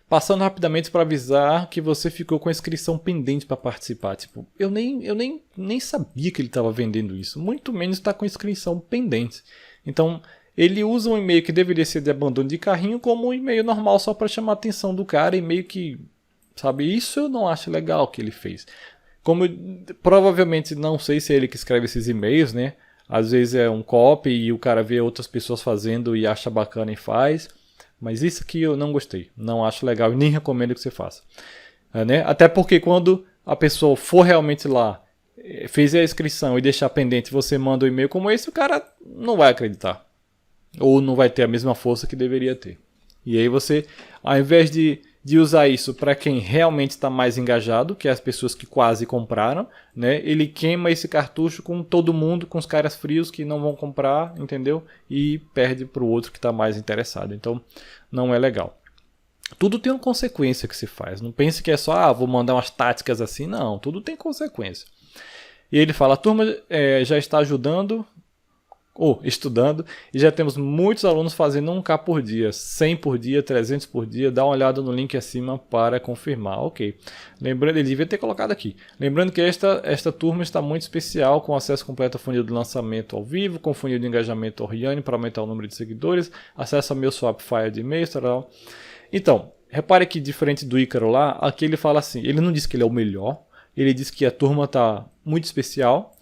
passando rapidamente para avisar que você ficou com a inscrição pendente para participar. Tipo, eu nem sabia que ele estava vendendo isso, muito menos está com inscrição pendente. Então, ele usa um e-mail que deveria ser de abandono de carrinho como um e-mail normal só para chamar a atenção do cara e meio que, sabe, isso eu não acho legal que ele fez. Como provavelmente não sei se é ele que escreve esses e-mails, né? Às vezes é um copy e o cara vê outras pessoas fazendo e acha bacana e faz. Mas isso aqui eu não gostei, não acho legal e nem recomendo que você faça. Né? Até porque quando a pessoa for realmente lá, fez a inscrição e deixar pendente, você manda um e-mail como esse, o cara não vai acreditar. Ou não vai ter a mesma força que deveria ter. E aí você, ao invés de usar isso para quem realmente está mais engajado, que é as pessoas que quase compraram, né? Ele queima esse cartucho com todo mundo, com os caras frios que não vão comprar, entendeu? E perde para o outro que está mais interessado. Então, não é legal. Tudo tem uma consequência que se faz. Não pense que é só, vou mandar umas táticas assim. Não, tudo tem consequência. E ele fala, a turma já está ajudando... estudando, e já temos muitos alunos fazendo 1K por dia, 100 por dia, 300 por dia. Dá uma olhada no link acima para confirmar. Ok. Lembrando, ele devia ter colocado aqui. Lembrando que esta turma está muito especial, com acesso completo ao funil de lançamento ao vivo, com funil de engajamento Oriane para aumentar o número de seguidores, acesso ao meu Swapfire de e-mails, tal. Então, repare que diferente do Ícaro lá, aqui ele fala assim, ele não diz que ele é o melhor, ele diz que a turma está muito especial.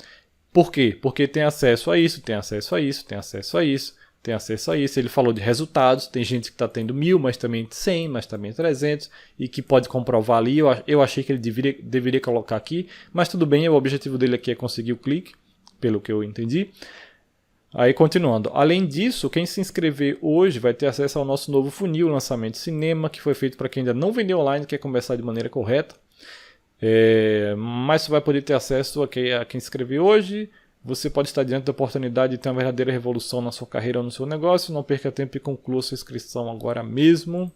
Por quê? Porque tem acesso a isso, tem acesso a isso, tem acesso a isso, tem acesso a isso. Ele falou de resultados, tem gente que está tendo 1000, mas também 100, mas também 300, e que pode comprovar ali. Eu achei que ele deveria colocar aqui, mas tudo bem, o objetivo dele aqui é conseguir o clique, pelo que eu entendi. Aí continuando, além disso, quem se inscrever hoje vai ter acesso ao nosso novo funil, lançamento cinema, que foi feito para quem ainda não vendeu online e quer começar de maneira correta. Mas você vai poder ter acesso a quem se inscrever hoje. Você pode estar diante da oportunidade de ter uma verdadeira revolução na sua carreira ou no seu negócio. Não perca tempo e conclua sua inscrição agora mesmo.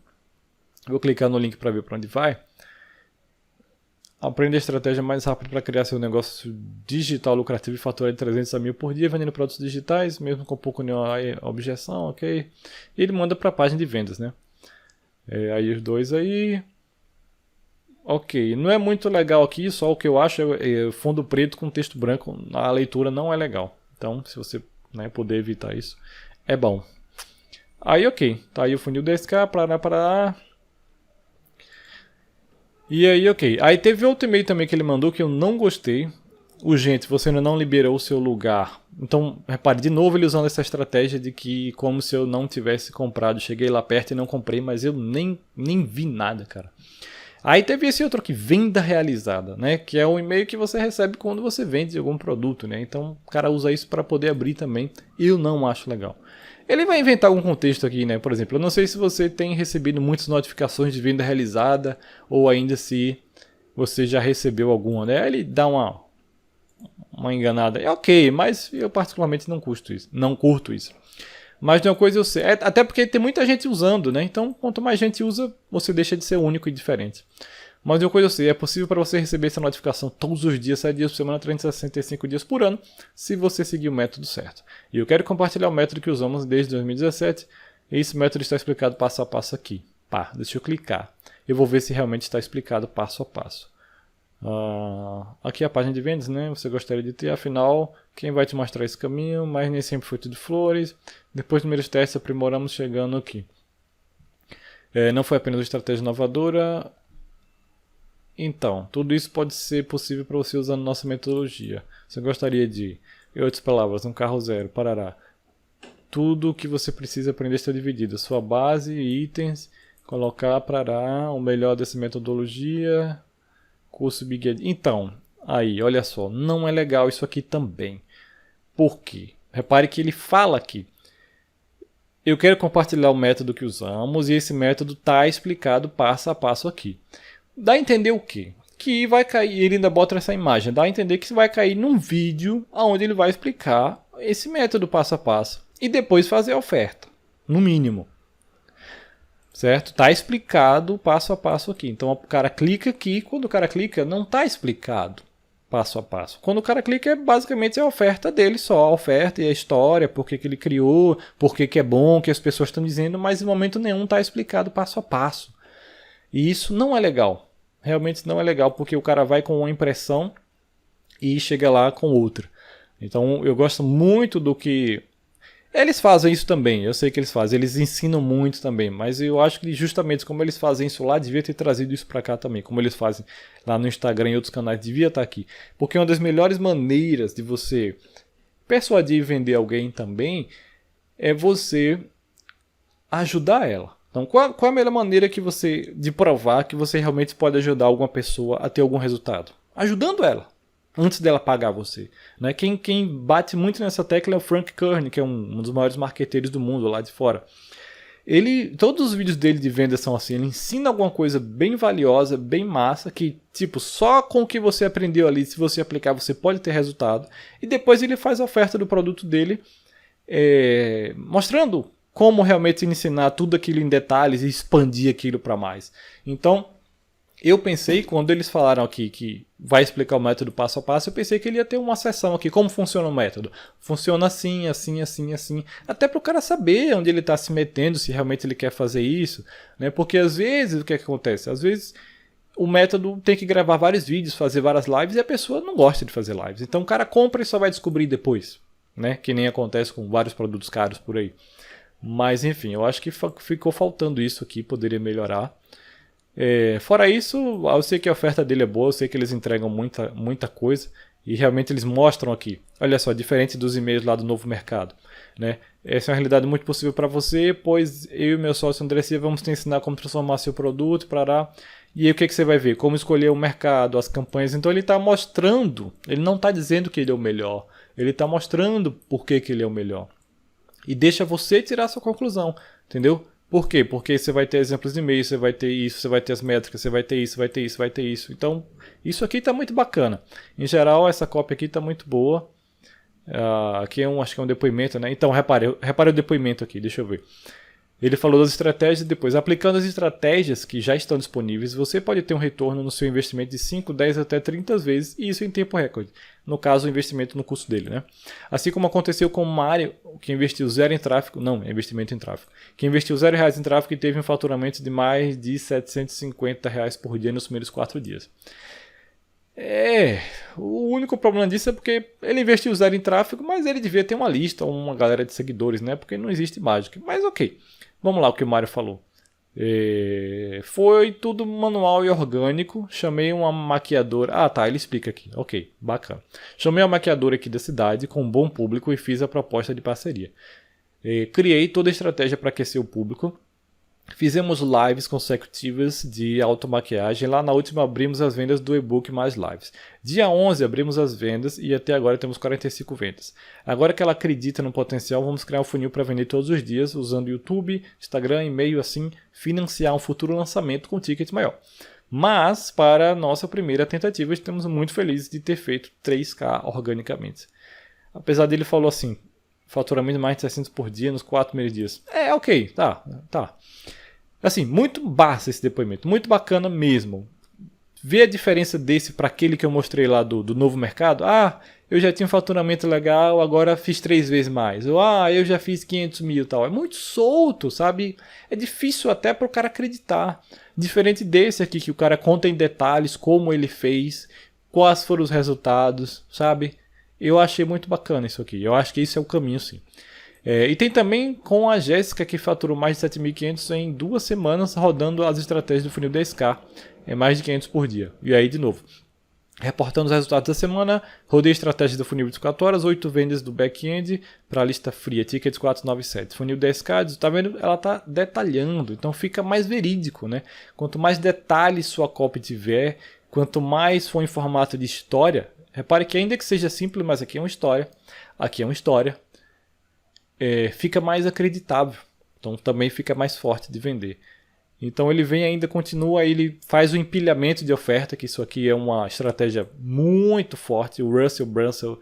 Vou clicar no link para ver para onde vai. Aprenda a estratégia mais rápida para criar seu negócio digital lucrativo e faturar de 300 a 1000 por dia vendendo produtos digitais, mesmo com pouco nenhuma objeção, ok? E ele manda para a página de vendas, né? Aí os dois aí... Ok, não é muito legal aqui, só o que eu acho é fundo preto com texto branco, a leitura não é legal. Então, se você, né, puder evitar isso, é bom. Aí, ok, tá aí o funil DSK, parará. E aí, ok. Aí teve outro e-mail também que ele mandou que eu não gostei. Urgente, você ainda não liberou o seu lugar. Então, repare, de novo ele usando essa estratégia de que como se eu não tivesse comprado. Cheguei lá perto e não comprei, mas eu nem vi nada, cara. Aí teve esse outro aqui, venda realizada, né? Que é um e-mail que você recebe quando você vende algum produto, né? Então o cara usa isso para poder abrir também. Eu não acho legal. Ele vai inventar algum contexto aqui, né? Por exemplo, eu não sei se você tem recebido muitas notificações de venda realizada ou ainda se você já recebeu alguma, né? Ele dá uma enganada. É ok, mas eu particularmente não curto isso. Não curto isso. Mas de uma coisa eu sei, até porque tem muita gente usando, né? Então, quanto mais gente usa, você deixa de ser único e diferente. Mas de uma coisa eu sei, é possível para você receber essa notificação todos os dias, 7 dias por semana, 365 dias por ano, se você seguir o método certo. E eu quero compartilhar o método que usamos desde 2017, e esse método está explicado passo a passo aqui. Pá, deixa eu clicar. Eu vou ver se realmente está explicado passo a passo. Aqui a página de vendas, né? Você gostaria de ter, afinal, quem vai te mostrar esse caminho, mas nem sempre foi tudo flores. Depois dos primeiros testes, aprimoramos chegando aqui. Não foi apenas uma estratégia inovadora. Então, tudo isso pode ser possível para você usando nossa metodologia. Você gostaria de, em outras palavras, um carro zero, parará. Tudo o que você precisa aprender está dividido. Sua base, itens, colocar, parará, o melhor dessa metodologia... Curso Big Ed. Então, aí, olha só, não é legal isso aqui também. Por quê? Repare que ele fala aqui. Eu quero compartilhar o método que usamos e esse método está explicado passo a passo aqui. Dá a entender o quê? Que vai cair, ele ainda bota essa imagem, dá a entender que vai cair num vídeo onde ele vai explicar esse método passo a passo e depois fazer a oferta, no mínimo. Certo? Está explicado passo a passo aqui. Então o cara clica aqui, quando o cara clica, não está explicado passo a passo. Quando o cara clica, basicamente é a oferta dele só, a oferta e a história, por que ele criou, por que é bom, o que as pessoas estão dizendo, mas em momento nenhum está explicado passo a passo. E isso não é legal. Realmente não é legal, porque o cara vai com uma impressão e chega lá com outra. Então eu gosto muito do que... Eles fazem isso também, eu sei que eles fazem, eles ensinam muito também, mas eu acho que justamente como eles fazem isso lá, devia ter trazido isso para cá também, como eles fazem lá no Instagram e outros canais, devia estar aqui. Porque uma das melhores maneiras de você persuadir e vender alguém também é você ajudar ela. Então, qual é a melhor maneira de provar que você realmente pode ajudar alguma pessoa a ter algum resultado? Ajudando ela. Antes dela pagar você. Né? Quem bate muito nessa tecla é o Frank Kern, que é um dos maiores marqueteiros do mundo lá de fora. Todos os vídeos dele de venda são assim, ele ensina alguma coisa bem valiosa, bem massa, que tipo, só com o que você aprendeu ali, se você aplicar, você pode ter resultado. E depois ele faz a oferta do produto dele, mostrando como realmente ensinar tudo aquilo em detalhes e expandir aquilo para mais. Então, eu pensei, quando eles falaram aqui que vai explicar o método passo a passo, eu pensei que ele ia ter uma sessão aqui, como funciona o método. Funciona assim, assim, assim, assim. Até para o cara saber onde ele está se metendo, se realmente ele quer fazer isso. Né? Porque às vezes, o que acontece? Às vezes o método tem que gravar vários vídeos, fazer várias lives e a pessoa não gosta de fazer lives. Então o cara compra e só vai descobrir depois. Né? Que nem acontece com vários produtos caros por aí. Mas enfim, eu acho que ficou faltando isso aqui, poderia melhorar. Fora isso, eu sei que a oferta dele é boa, eu sei que eles entregam muita coisa e realmente eles mostram aqui. Olha só, diferente dos e-mails lá do Novo Mercado. Né? Essa é uma realidade muito possível para você, pois eu e meu sócio André Silva vamos te ensinar como transformar seu produto, e aí o que você vai ver? Como escolher o mercado, as campanhas. Então ele está mostrando, ele não está dizendo que ele é o melhor, ele está mostrando por que ele é o melhor. E deixa você tirar a sua conclusão, entendeu? Por quê? Porque você vai ter exemplos de e-mail, você vai ter isso, você vai ter as métricas, você vai ter isso, vai ter isso, vai ter isso. Então, isso aqui está muito bacana. Em geral, essa cópia aqui está muito boa. Aqui acho que é um depoimento, né? Então, repare o depoimento aqui, deixa eu ver. Ele falou das estratégias e depois, aplicando as estratégias que já estão disponíveis, você pode ter um retorno no seu investimento de 5, 10 até 30 vezes, e isso em tempo recorde. No caso, o investimento no curso dele, né? Assim como aconteceu com o Mário, que investiu zero em tráfego, não, é investimento em tráfego, que investiu R$ 0 em tráfego e teve um faturamento de mais de R$ 750 por dia nos primeiros 4 dias. O único problema disso é porque ele investiu zero em tráfego, mas ele devia ter uma lista, uma galera de seguidores, né? Porque não existe mágica. Mas ok, vamos lá o que o Mário falou. Foi tudo manual e orgânico. Chamei uma maquiadora. Ah, tá, ele explica aqui. Ok, bacana. Chamei uma maquiadora aqui da cidade com um bom público e fiz a proposta de parceria. Criei toda a estratégia para aquecer o público. Fizemos lives consecutivas de automaquiagem. Lá na última abrimos as vendas do e-book mais lives. Dia 11 abrimos as vendas e até agora temos 45 vendas. Agora que ela acredita no potencial, vamos criar um funil para vender todos os dias usando YouTube, Instagram, e-mail, assim, financiar um futuro lançamento com ticket maior. Mas, para a nossa primeira tentativa, estamos muito felizes de ter feito 3K organicamente. Apesar dele falou assim, faturamento de mais de 600 por dia nos 4 primeiros dias. Ok, tá. Assim, muito massa esse depoimento, muito bacana mesmo. Ver a diferença desse para aquele que eu mostrei lá do novo mercado. Eu já tinha um faturamento legal, agora fiz 3 vezes mais. Ou, eu já fiz 500 mil e tal. É muito solto, sabe? É difícil até para o cara acreditar. Diferente desse aqui, que o cara conta em detalhes como ele fez, quais foram os resultados, sabe? Eu achei muito bacana isso aqui. Eu acho que isso é o caminho, sim. E tem também com a Jéssica, que faturou mais de 7.500 em 2 semanas, rodando as estratégias do funil 10K. É mais de 500 por dia. E aí, de novo, reportando os resultados da semana, rodei a estratégia do funil 24 horas, 8 vendas do back-end para a lista fria, tickets 497. Funil 10K, tá vendo? Ela tá detalhando, então fica mais verídico, né? Quanto mais detalhes sua copy tiver, quanto mais for em formato de história, repare que ainda que seja simples, mas aqui é uma história, fica mais acreditável, então também fica mais forte de vender. Então ele vem ainda, continua, ele faz o empilhamento de oferta, que isso aqui é uma estratégia muito forte, o Russell Brunson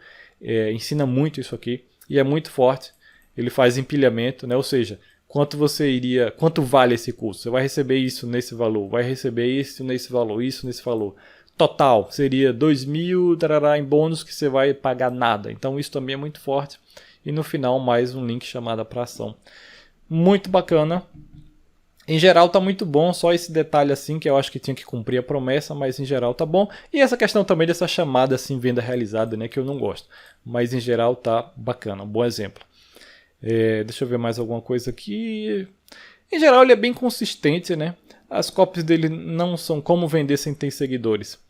ensina muito isso aqui, e é muito forte. Ele faz empilhamento, né? Ou seja, quanto vale esse curso? Você vai receber isso nesse valor, vai receber isso nesse valor. Total, seria 2.000 em bônus que você vai pagar nada. Então isso também é muito forte. E no final mais um link chamado para ação. Muito bacana. Em geral tá muito bom, só esse detalhe assim que eu acho que tinha que cumprir a promessa, mas em geral tá bom. E essa questão também dessa chamada assim, venda realizada, né, que eu não gosto. Mas em geral tá bacana, um bom exemplo. Deixa eu ver mais alguma coisa aqui. Em geral ele é bem consistente, né? As copies dele não são como vender sem ter seguidores.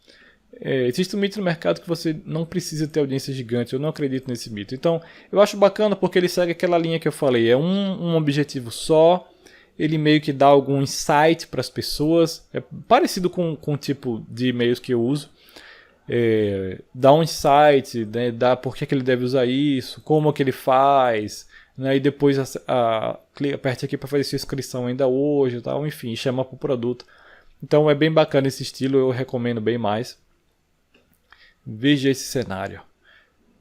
Existe um mito no mercado que você não precisa ter audiência gigante. Eu não acredito nesse mito. Então eu acho bacana porque ele segue aquela linha que eu falei. É um objetivo só. Ele meio que dá algum insight para as pessoas. É parecido com o tipo de e-mails que eu uso. Dá um insight, né, dá por que ele deve usar isso, como que ele faz, né, e depois aperte aqui para fazer sua inscrição ainda hoje, tal, enfim, chama para o produto. Então é bem bacana esse estilo, eu recomendo bem mais. Veja esse cenário.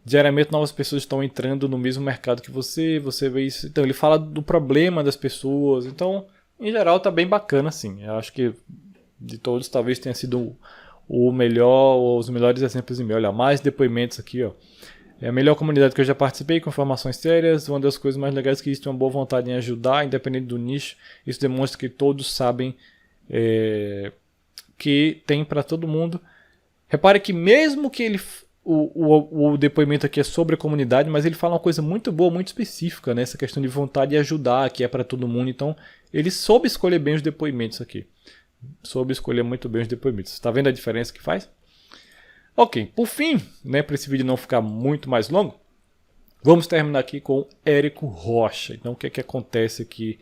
Diariamente novas pessoas estão entrando no mesmo mercado que você vê isso. Então ele fala do problema das pessoas. Então, em geral, tá bem bacana, assim. Eu acho que de todos talvez tenha sido o melhor, ou os melhores exemplos em mim. Olha, mais depoimentos aqui, ó. É a melhor comunidade que eu já participei, com informações sérias. Uma das coisas mais legais é que existe uma boa vontade em ajudar, independente do nicho. Isso demonstra que todos sabem que tem para todo mundo. Repare que mesmo que ele... O depoimento aqui é sobre a comunidade, mas ele fala uma coisa muito boa, muito específica, né? Essa questão de vontade de ajudar, que é para todo mundo. Então, ele soube escolher bem os depoimentos aqui. Soube escolher muito bem os depoimentos. Está vendo a diferença que faz? Ok, por fim, né, para esse vídeo não ficar muito mais longo, vamos terminar aqui com o Érico Rocha. Então, o que é que acontece aqui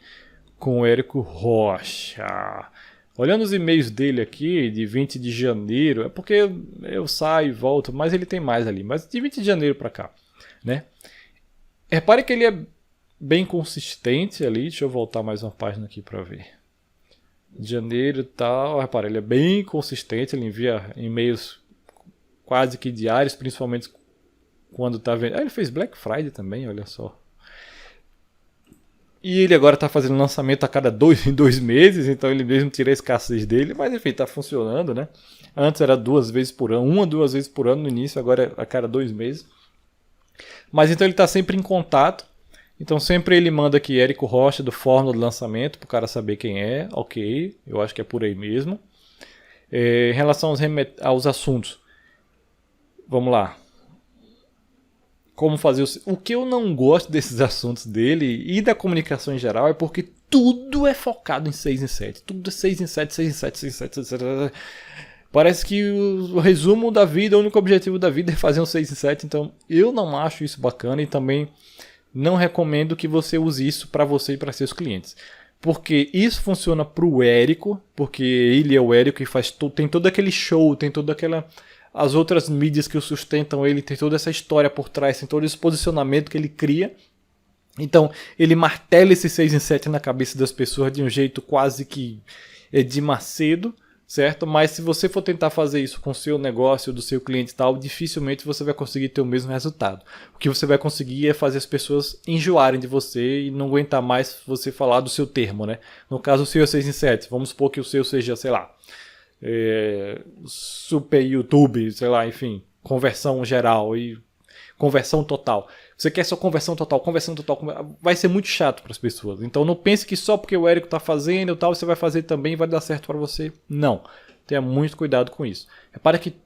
com o Érico Rocha? Olhando os e-mails dele aqui, de 20 de janeiro, é porque eu saio e volto, mas ele tem mais ali. Mas de 20 de janeiro para cá, né? Repare que ele é bem consistente ali. Deixa eu voltar mais uma página aqui para ver. De janeiro e tal. Repare, ele é bem consistente. Ele envia e-mails quase que diários, principalmente quando tá vendo. Ele fez Black Friday também, olha só. E ele agora está fazendo lançamento a cada 2 meses, então ele mesmo tira a escassez dele, mas enfim, está funcionando, né? Antes era 2 vezes por ano, 2 vezes por ano no início, agora é a cada 2 meses. Mas então ele está sempre em contato, então sempre ele manda aqui Érico Rocha do Fórmula do Lançamento, para o cara saber quem é, ok, eu acho que é por aí mesmo. Em relação aos assuntos, vamos lá. Como fazer o que eu não gosto desses assuntos dele e da comunicação em geral é porque tudo é focado em 6 em 7. Tudo é 6 em 7, 6 em 7, 6 em 7, 6 em 7. Parece que o resumo da vida, o único objetivo da vida é fazer um 6 em 7. Então eu não acho isso bacana e também não recomendo que você use isso para você e para seus clientes. Porque isso funciona para o Érico, porque ele é o Érico e tem todo aquele show, tem toda aquela... As outras mídias que o sustentam ele, tem toda essa história por trás, tem todo esse posicionamento que ele cria. Então, ele martela esse 6 em 7 na cabeça das pessoas de um jeito quase que de Macedo, certo? Mas se você for tentar fazer isso com o seu negócio, do seu cliente e tal, dificilmente você vai conseguir ter o mesmo resultado. O que você vai conseguir é fazer as pessoas enjoarem de você e não aguentar mais você falar do seu termo, né? No caso, o seu é 6 em 7. Vamos supor que o seu seja, sei lá, super YouTube, sei lá, enfim, conversão geral e conversão total. Você quer só conversão total, vai ser muito chato para as pessoas. Então não pense que só porque o Érico está fazendo e tal, você vai fazer também e vai dar certo para você. Não, tenha muito cuidado com isso. Repara que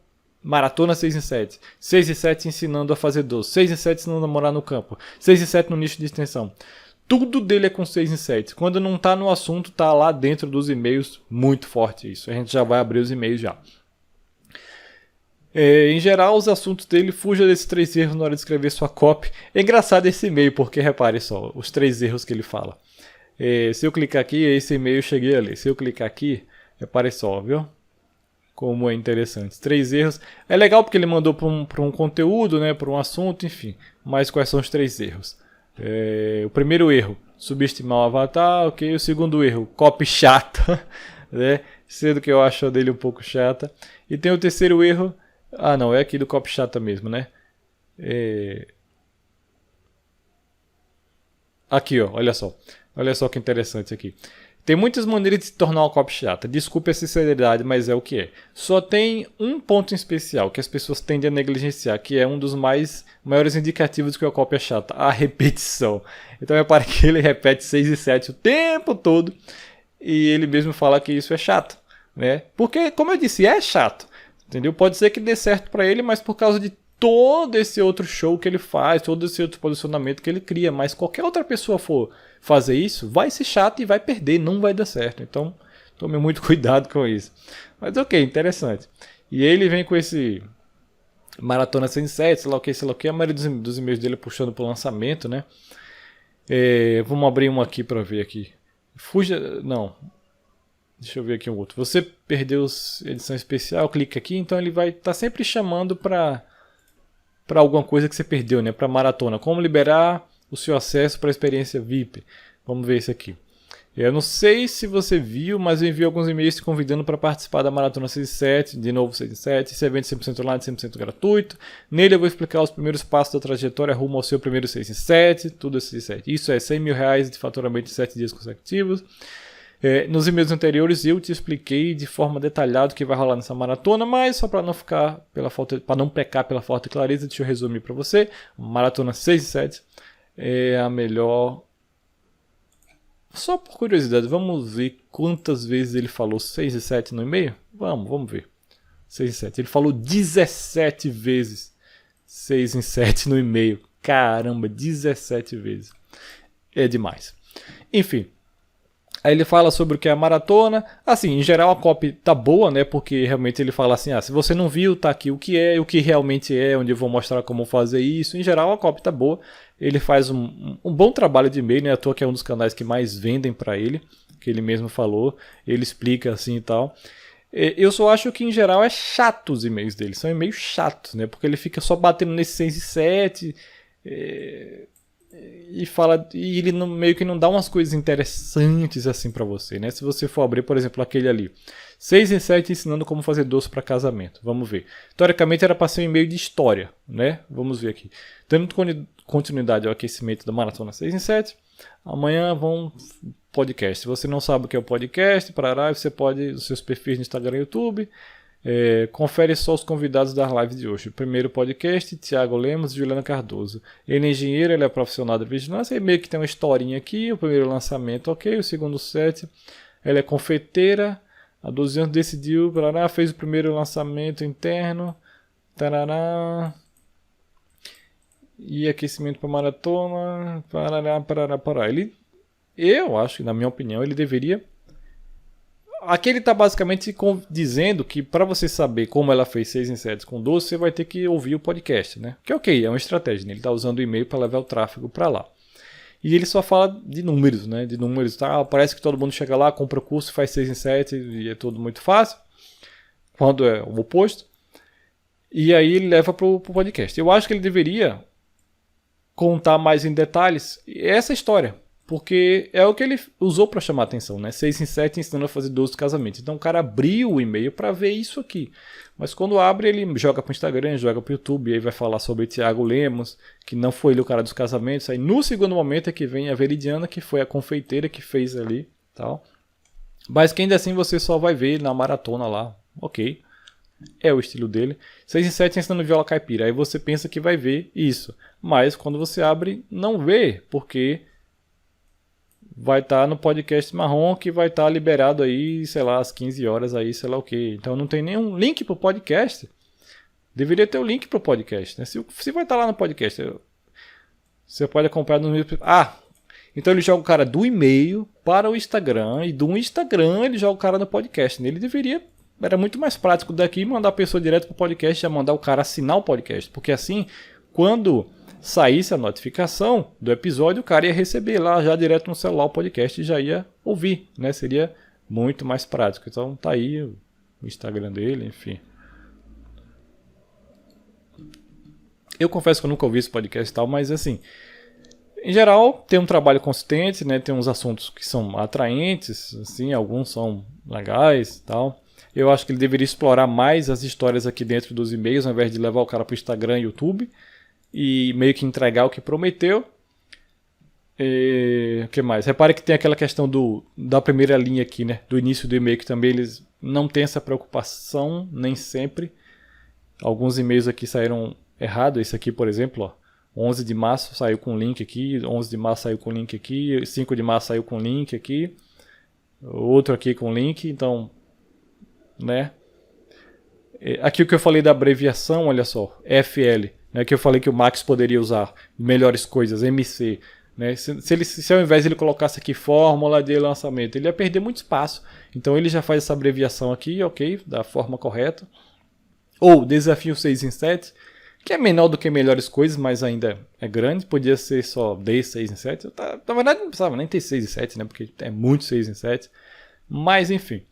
maratona 6 em 7, 6 em 7 ensinando a fazer doce, 6 em 7 ensinando a morar no campo, 6 em 7 no nicho de extensão. Tudo dele é com 6 em 7. Quando não está no assunto, está lá dentro dos e-mails. Muito forte isso. A gente já vai abrir os e-mails já. Em geral, os assuntos dele, fuja desses 3 erros na hora de escrever sua copy. É engraçado esse e-mail, porque repare só, os 3 erros que ele fala. Se eu clicar aqui, esse e-mail eu cheguei a ler. Se eu clicar aqui, repare só, viu? Como é interessante. 3 erros. É legal porque ele mandou para um conteúdo, né, para um assunto, enfim. Mas quais são os 3 erros? O primeiro erro, subestimar o avatar, ok. O segundo erro, copy chata, né? Sendo que eu acho a dele um pouco chata. E tem o terceiro erro, não, é aqui do copy chata mesmo, né? Aqui, ó, olha só que interessante aqui. Tem muitas maneiras de se tornar uma copy chata. Desculpe a sinceridade, mas é o que é. Só tem um ponto em especial que as pessoas tendem a negligenciar, que é um dos maiores indicativos de que a copy é chata, a repetição. Então repare que ele repete 6 e 7 o tempo todo e ele mesmo fala que isso é chato, né? Porque, como eu disse, é chato, entendeu? Pode ser que dê certo para ele, mas por causa de todo esse outro show que ele faz, todo esse outro posicionamento que ele cria, mas qualquer outra pessoa for fazer isso, vai ser chato e vai perder, não vai dar certo. Então, tome muito cuidado com isso. Mas ok, interessante. E ele vem com esse maratona 107, sei lá o que, a maioria dos e-mails dele puxando para o lançamento, né? Vamos abrir um aqui para ver aqui. Não. Deixa eu ver aqui um outro. Você perdeu a edição especial, clica aqui, então ele vai estar sempre chamando para alguma coisa que você perdeu, né? Para maratona. Como liberar o seu acesso para a experiência VIP. Vamos ver esse aqui. Eu não sei se você viu, mas eu enviei alguns e-mails te convidando para participar da Maratona 6 e 7, de novo 6 e 7, esse evento 100% online, 100% gratuito. Nele eu vou explicar os primeiros passos da trajetória rumo ao seu primeiro 6 e 7, tudo 6 e 7. Isso é R$100 mil de faturamento em 7 dias consecutivos. Nos e-mails anteriores eu te expliquei de forma detalhada o que vai rolar nessa maratona, mas só para não pecar pela falta de clareza, deixa eu resumir para você. Maratona 6 e 7 é a melhor. Só por curiosidade, vamos ver quantas vezes ele falou 6 e 7 no e-mail? Vamos ver. 6 e 7. Ele falou 17 vezes 6 em 7 no e-mail. Caramba, 17 vezes. É demais. Enfim. Aí ele fala sobre o que é a maratona. Assim, em geral a copy tá boa, né? Porque realmente ele fala assim, se você não viu, tá aqui o que realmente é, onde eu vou mostrar como fazer isso. Em geral a copy tá boa. Ele faz um bom trabalho de e-mail, né? À toa que é um dos canais que mais vendem para ele, que ele mesmo falou. Ele explica assim e tal. Eu só acho que em geral é chato os e-mails dele. São e-mails chatos, né? Porque ele fica só batendo nesse 6 e 7... E ele meio que não dá umas coisas interessantes assim pra você, né? Se você for abrir, por exemplo, aquele ali, 6 em 7 ensinando como fazer doce para casamento. Vamos ver. Teoricamente era para ser um e-mail de história, né? Vamos ver aqui. Dando continuidade ao aquecimento da maratona 6 em 7, Amanhã vão podcast. Se você não sabe o que é o podcast, parará, você pode, os seus perfis no Instagram e YouTube, confere só os convidados das lives de hoje. O primeiro podcast, Thiago Lemos e Juliana Cardoso. Ele é engenheiro, ele é profissional da vigilância, e meio que tem uma historinha aqui, o primeiro lançamento, ok, o segundo set, ela é confeiteira, há 12 anos decidiu, parará, fez o primeiro lançamento interno, tarará, e aquecimento para maratona, parará, parará, parará. Eu acho que, na minha opinião, ele deveria... Aqui ele está basicamente dizendo que para você saber como ela fez 6 em 7 com 12, você vai ter que ouvir o podcast, né? Que ok, é uma estratégia, né? Ele está usando o e-mail para levar o tráfego para lá. E ele só fala de números, né? De números, tá? Parece que todo mundo chega lá, compra o curso, faz 6 em 7 e é tudo muito fácil, quando é o oposto. E aí ele leva para o podcast. Eu acho que ele deveria contar mais em detalhes essa história. Porque é o que ele usou para chamar a atenção, né? 6 em 7 ensinando a fazer 12 casamentos. Então o cara abriu o e-mail para ver isso aqui. Mas quando abre, ele joga para o Instagram, joga para o YouTube, e aí vai falar sobre Thiago Lemos, que não foi ele o cara dos casamentos. Aí no segundo momento é que vem a Veridiana, que foi a confeiteira que fez ali, tal. Mas que ainda assim você só vai ver na maratona lá, ok. É o estilo dele. 6 em 7 ensinando viola caipira. Aí você pensa que vai ver isso. Mas quando você abre, não vê, porque... vai estar no podcast marrom, que vai estar liberado aí, sei lá, às 15 horas aí, sei lá o que. Então não tem nenhum link pro podcast. Deveria ter o link pro podcast, né? Se vai estar lá no podcast, você pode acompanhar no... então ele joga o cara do e-mail para o Instagram, e do Instagram ele joga o cara no podcast. Ele deveria... Era muito mais prático daqui mandar a pessoa direto pro podcast, já mandar o cara assinar o podcast. Porque assim, quando... saísse a notificação do episódio, o cara ia receber lá já direto no celular o podcast e já ia ouvir, né? Seria muito mais prático. Então tá aí o Instagram dele, enfim. Eu confesso que eu nunca ouvi esse podcast e tal, mas assim, em geral tem um trabalho consistente, né? Tem uns assuntos que são atraentes, assim, alguns são legais e tal. Eu acho que ele deveria explorar mais as histórias aqui dentro dos e-mails, ao invés de levar o cara para o Instagram e YouTube. E meio que entregar o que prometeu. O que mais? Repare que tem aquela questão da primeira linha aqui, né? Do início do e-mail, que também eles não têm essa preocupação, nem sempre. Alguns e-mails aqui saíram errado. Esse aqui, por exemplo, ó, 11 de março saiu com link aqui, 11 de março saiu com link aqui, 5 de março saiu com link aqui, outro aqui com link, então, né? Aqui o que eu falei da abreviação, olha só, FL. Que eu falei que o Max poderia usar melhores coisas, MC. Né? Se ao invés de ele colocasse aqui fórmula de lançamento, ele ia perder muito espaço. Então ele já faz essa abreviação aqui, ok, da forma correta. Ou desafio 6 em 7, que é menor do que melhores coisas, mas ainda é grande. Podia ser só D 6 em 7. Na verdade não precisava nem ter 6 em 7, né? Porque é muito 6 em 7. Mas enfim,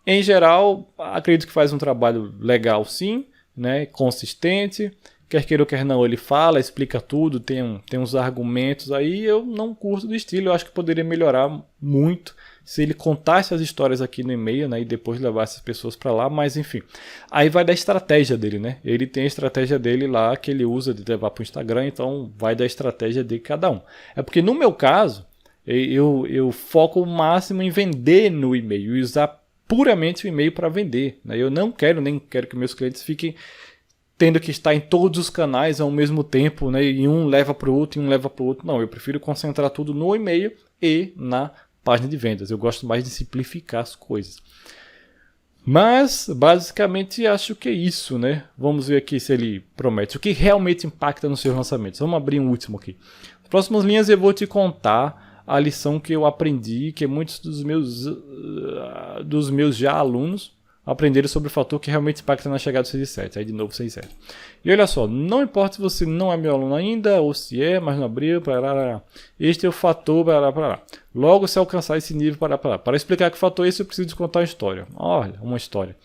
em geral, acredito que faz um trabalho legal sim, né? Consistente. Quer queira ou quer não, ele fala, explica tudo, tem uns argumentos aí. Eu não curto do estilo, eu acho que poderia melhorar muito se ele contasse as histórias aqui no e-mail, né, e depois levasse as pessoas para lá, mas enfim. Aí vai da estratégia dele, né? Ele tem a estratégia dele lá que ele usa de levar para o Instagram, então vai da estratégia de cada um. É porque no meu caso, eu foco o máximo em vender no e-mail e usar puramente o e-mail para vender, né? Eu não quero, nem quero que meus clientes fiquem tendo que estar em todos os canais ao mesmo tempo, né? E um leva para o outro e um leva para o outro. Não, eu prefiro concentrar tudo no e-mail e na página de vendas. Eu gosto mais de simplificar as coisas. Mas, basicamente, acho que é isso, né? Vamos ver aqui se ele promete. O que realmente impacta nos seus lançamentos. Vamos abrir um último aqui. Nas próximas linhas eu vou te contar a lição que eu aprendi, que muitos dos meus já alunos aprenderam sobre o fator que realmente impacta na chegada do 6 e 7. Aí de novo 6 e 7. E olha só, não importa se você não é meu aluno ainda, ou se é, mas não abriu, este é o fator, logo se alcançar esse nível, para explicar que fator é esse, eu preciso te contar uma história. Olha, uma história.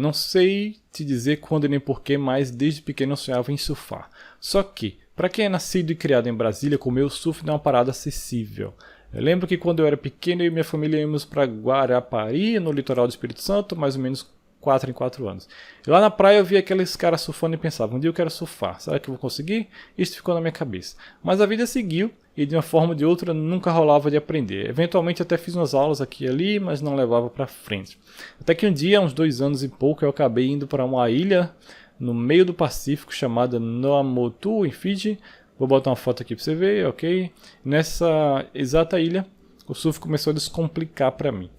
Não sei te dizer quando nem porquê, mas desde pequeno eu sonhava em surfar. Só que, para quem é nascido e criado em Brasília, como eu, surf não é uma parada acessível. Eu lembro que quando eu era pequeno, eu e minha família íamos para Guarapari, no litoral do Espírito Santo, mais ou menos 4 em 4 anos. E lá na praia eu via aqueles caras surfando e pensava, um dia eu quero surfar, será que eu vou conseguir? Isso ficou na minha cabeça. Mas a vida seguiu e de uma forma ou de outra nunca rolava de aprender. Eventualmente até fiz umas aulas aqui e ali, mas não levava para frente. Até que um dia, uns 2 anos e pouco, eu acabei indo para uma ilha no meio do Pacífico chamada Noamotu, em Fiji. Vou botar uma foto aqui para você ver, ok? Nessa exata ilha, o surf começou a descomplicar para mim.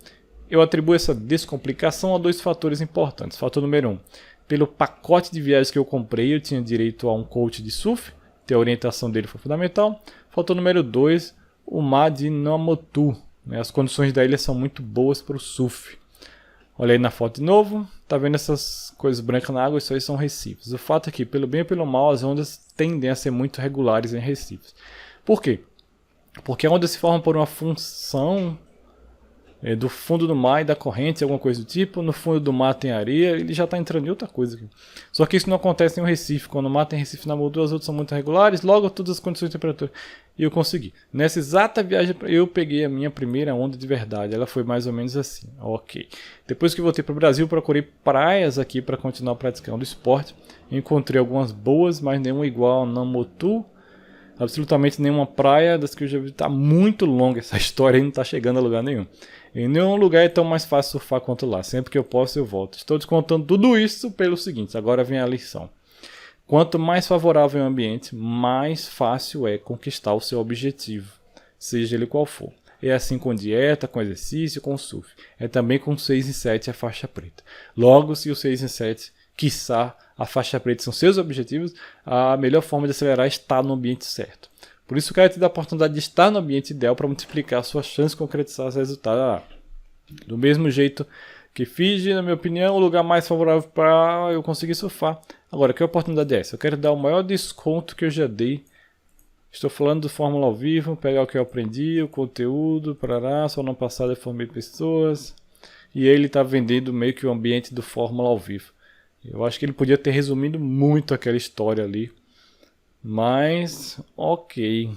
Eu atribuo essa descomplicação a 2 fatores importantes. Fator número 1, pelo pacote de viagens que eu comprei, eu tinha direito a um coach de surf, a orientação dele foi fundamental. Fator número 2, o mar de Noamotu. As condições da ilha são muito boas para o surf. Olha aí na foto de novo, tá vendo essas coisas brancas na água? Isso aí são recifes. O fato é que, pelo bem ou pelo mal, as ondas tendem a ser muito regulares em recifes. Por quê? Porque a onda se forma por uma função do fundo do mar e da corrente, alguma coisa do tipo. No fundo do mar tem areia, ele já está entrando em outra coisa aqui. Só que isso não acontece em um recife. Quando o mar tem recife na moldura, as outras são muito regulares, logo todas as condições de temperatura. E eu consegui. Nessa exata viagem, eu peguei a minha primeira onda de verdade. Ela foi mais ou menos assim. Ok. Depois que voltei para o Brasil, procurei praias aqui para continuar praticando o esporte. Encontrei algumas boas, mas nenhuma igual a Noamotu. Absolutamente nenhuma praia das que eu já vi. Está muito longa essa história e não está chegando a lugar nenhum. Em nenhum lugar é tão mais fácil surfar quanto lá. Sempre que eu posso, eu volto. Estou descontando tudo isso pelo seguinte. Agora vem a lição. Quanto mais favorável é o ambiente, mais fácil é conquistar o seu objetivo, seja ele qual for. É assim com dieta, com exercício, com surf. É também com 6 em 7 a faixa preta. Logo, se o 6 em 7, quiçá, a faixa preta são seus objetivos, a melhor forma de acelerar é estar no ambiente certo. Por isso, eu quero te dar a oportunidade de estar no ambiente ideal para multiplicar a sua chance de concretizar os resultados. Do mesmo jeito que Fiji, na minha opinião, é o lugar mais favorável para eu conseguir surfar. Agora, que oportunidade é essa? Eu quero dar o maior desconto que eu já dei. Estou falando do Fórmula ao Vivo, pegar o que eu aprendi, o conteúdo, parará, só no passado eu formei pessoas. E ele está vendendo meio que o ambiente do Fórmula ao Vivo. Eu acho que ele podia ter resumido muito aquela história ali. Mas, ok.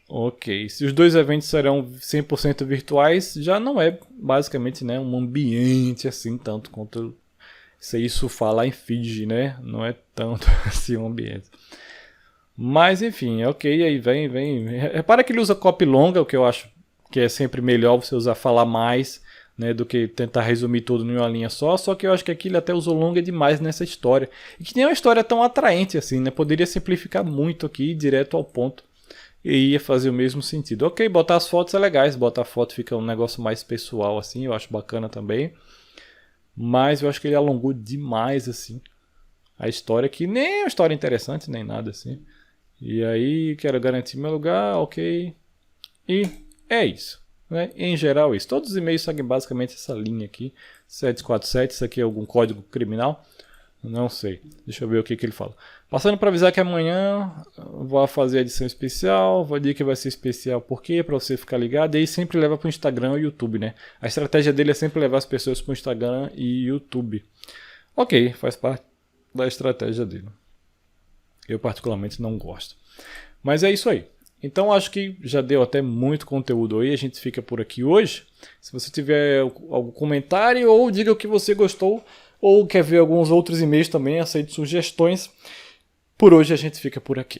Ok, se os 2 eventos serão 100% virtuais, já não é basicamente, né, um ambiente assim, tanto quanto isso falar em Fiji, né? Não é tanto assim um ambiente. Mas enfim, ok, aí vem. Repara que ele usa copy longa, o que eu acho que é sempre melhor você usar falar mais, né, do que tentar resumir tudo em uma linha só. Só que eu acho que aqui ele até usou longa demais nessa história. E que nem é uma história tão atraente assim, né? Poderia simplificar muito aqui, direto ao ponto. E ia fazer o mesmo sentido. Ok, botar as fotos é legais, botar foto fica um negócio mais pessoal assim, eu acho bacana também. Mas eu acho que ele alongou demais assim a história, que nem é uma história interessante, nem nada assim. E aí, quero garantir meu lugar, ok. E é isso, né? Em geral é isso. Todos os e-mails seguem basicamente essa linha aqui, 747, isso aqui é algum código criminal? Não sei. Deixa eu ver o que ele fala. Passando para avisar que amanhã vou fazer a edição especial. Vou dizer que vai ser especial por quê? Para você ficar ligado. E aí sempre leva para o Instagram e YouTube, né? A estratégia dele é sempre levar as pessoas para o Instagram e YouTube. Ok, faz parte da estratégia dele. Eu particularmente não gosto. Mas é isso aí. Então acho que já deu até muito conteúdo aí. A gente fica por aqui hoje. Se você tiver algum comentário ou diga o que você gostou, ou quer ver alguns outros e-mails também, aceito sugestões. Por hoje a gente fica por aqui.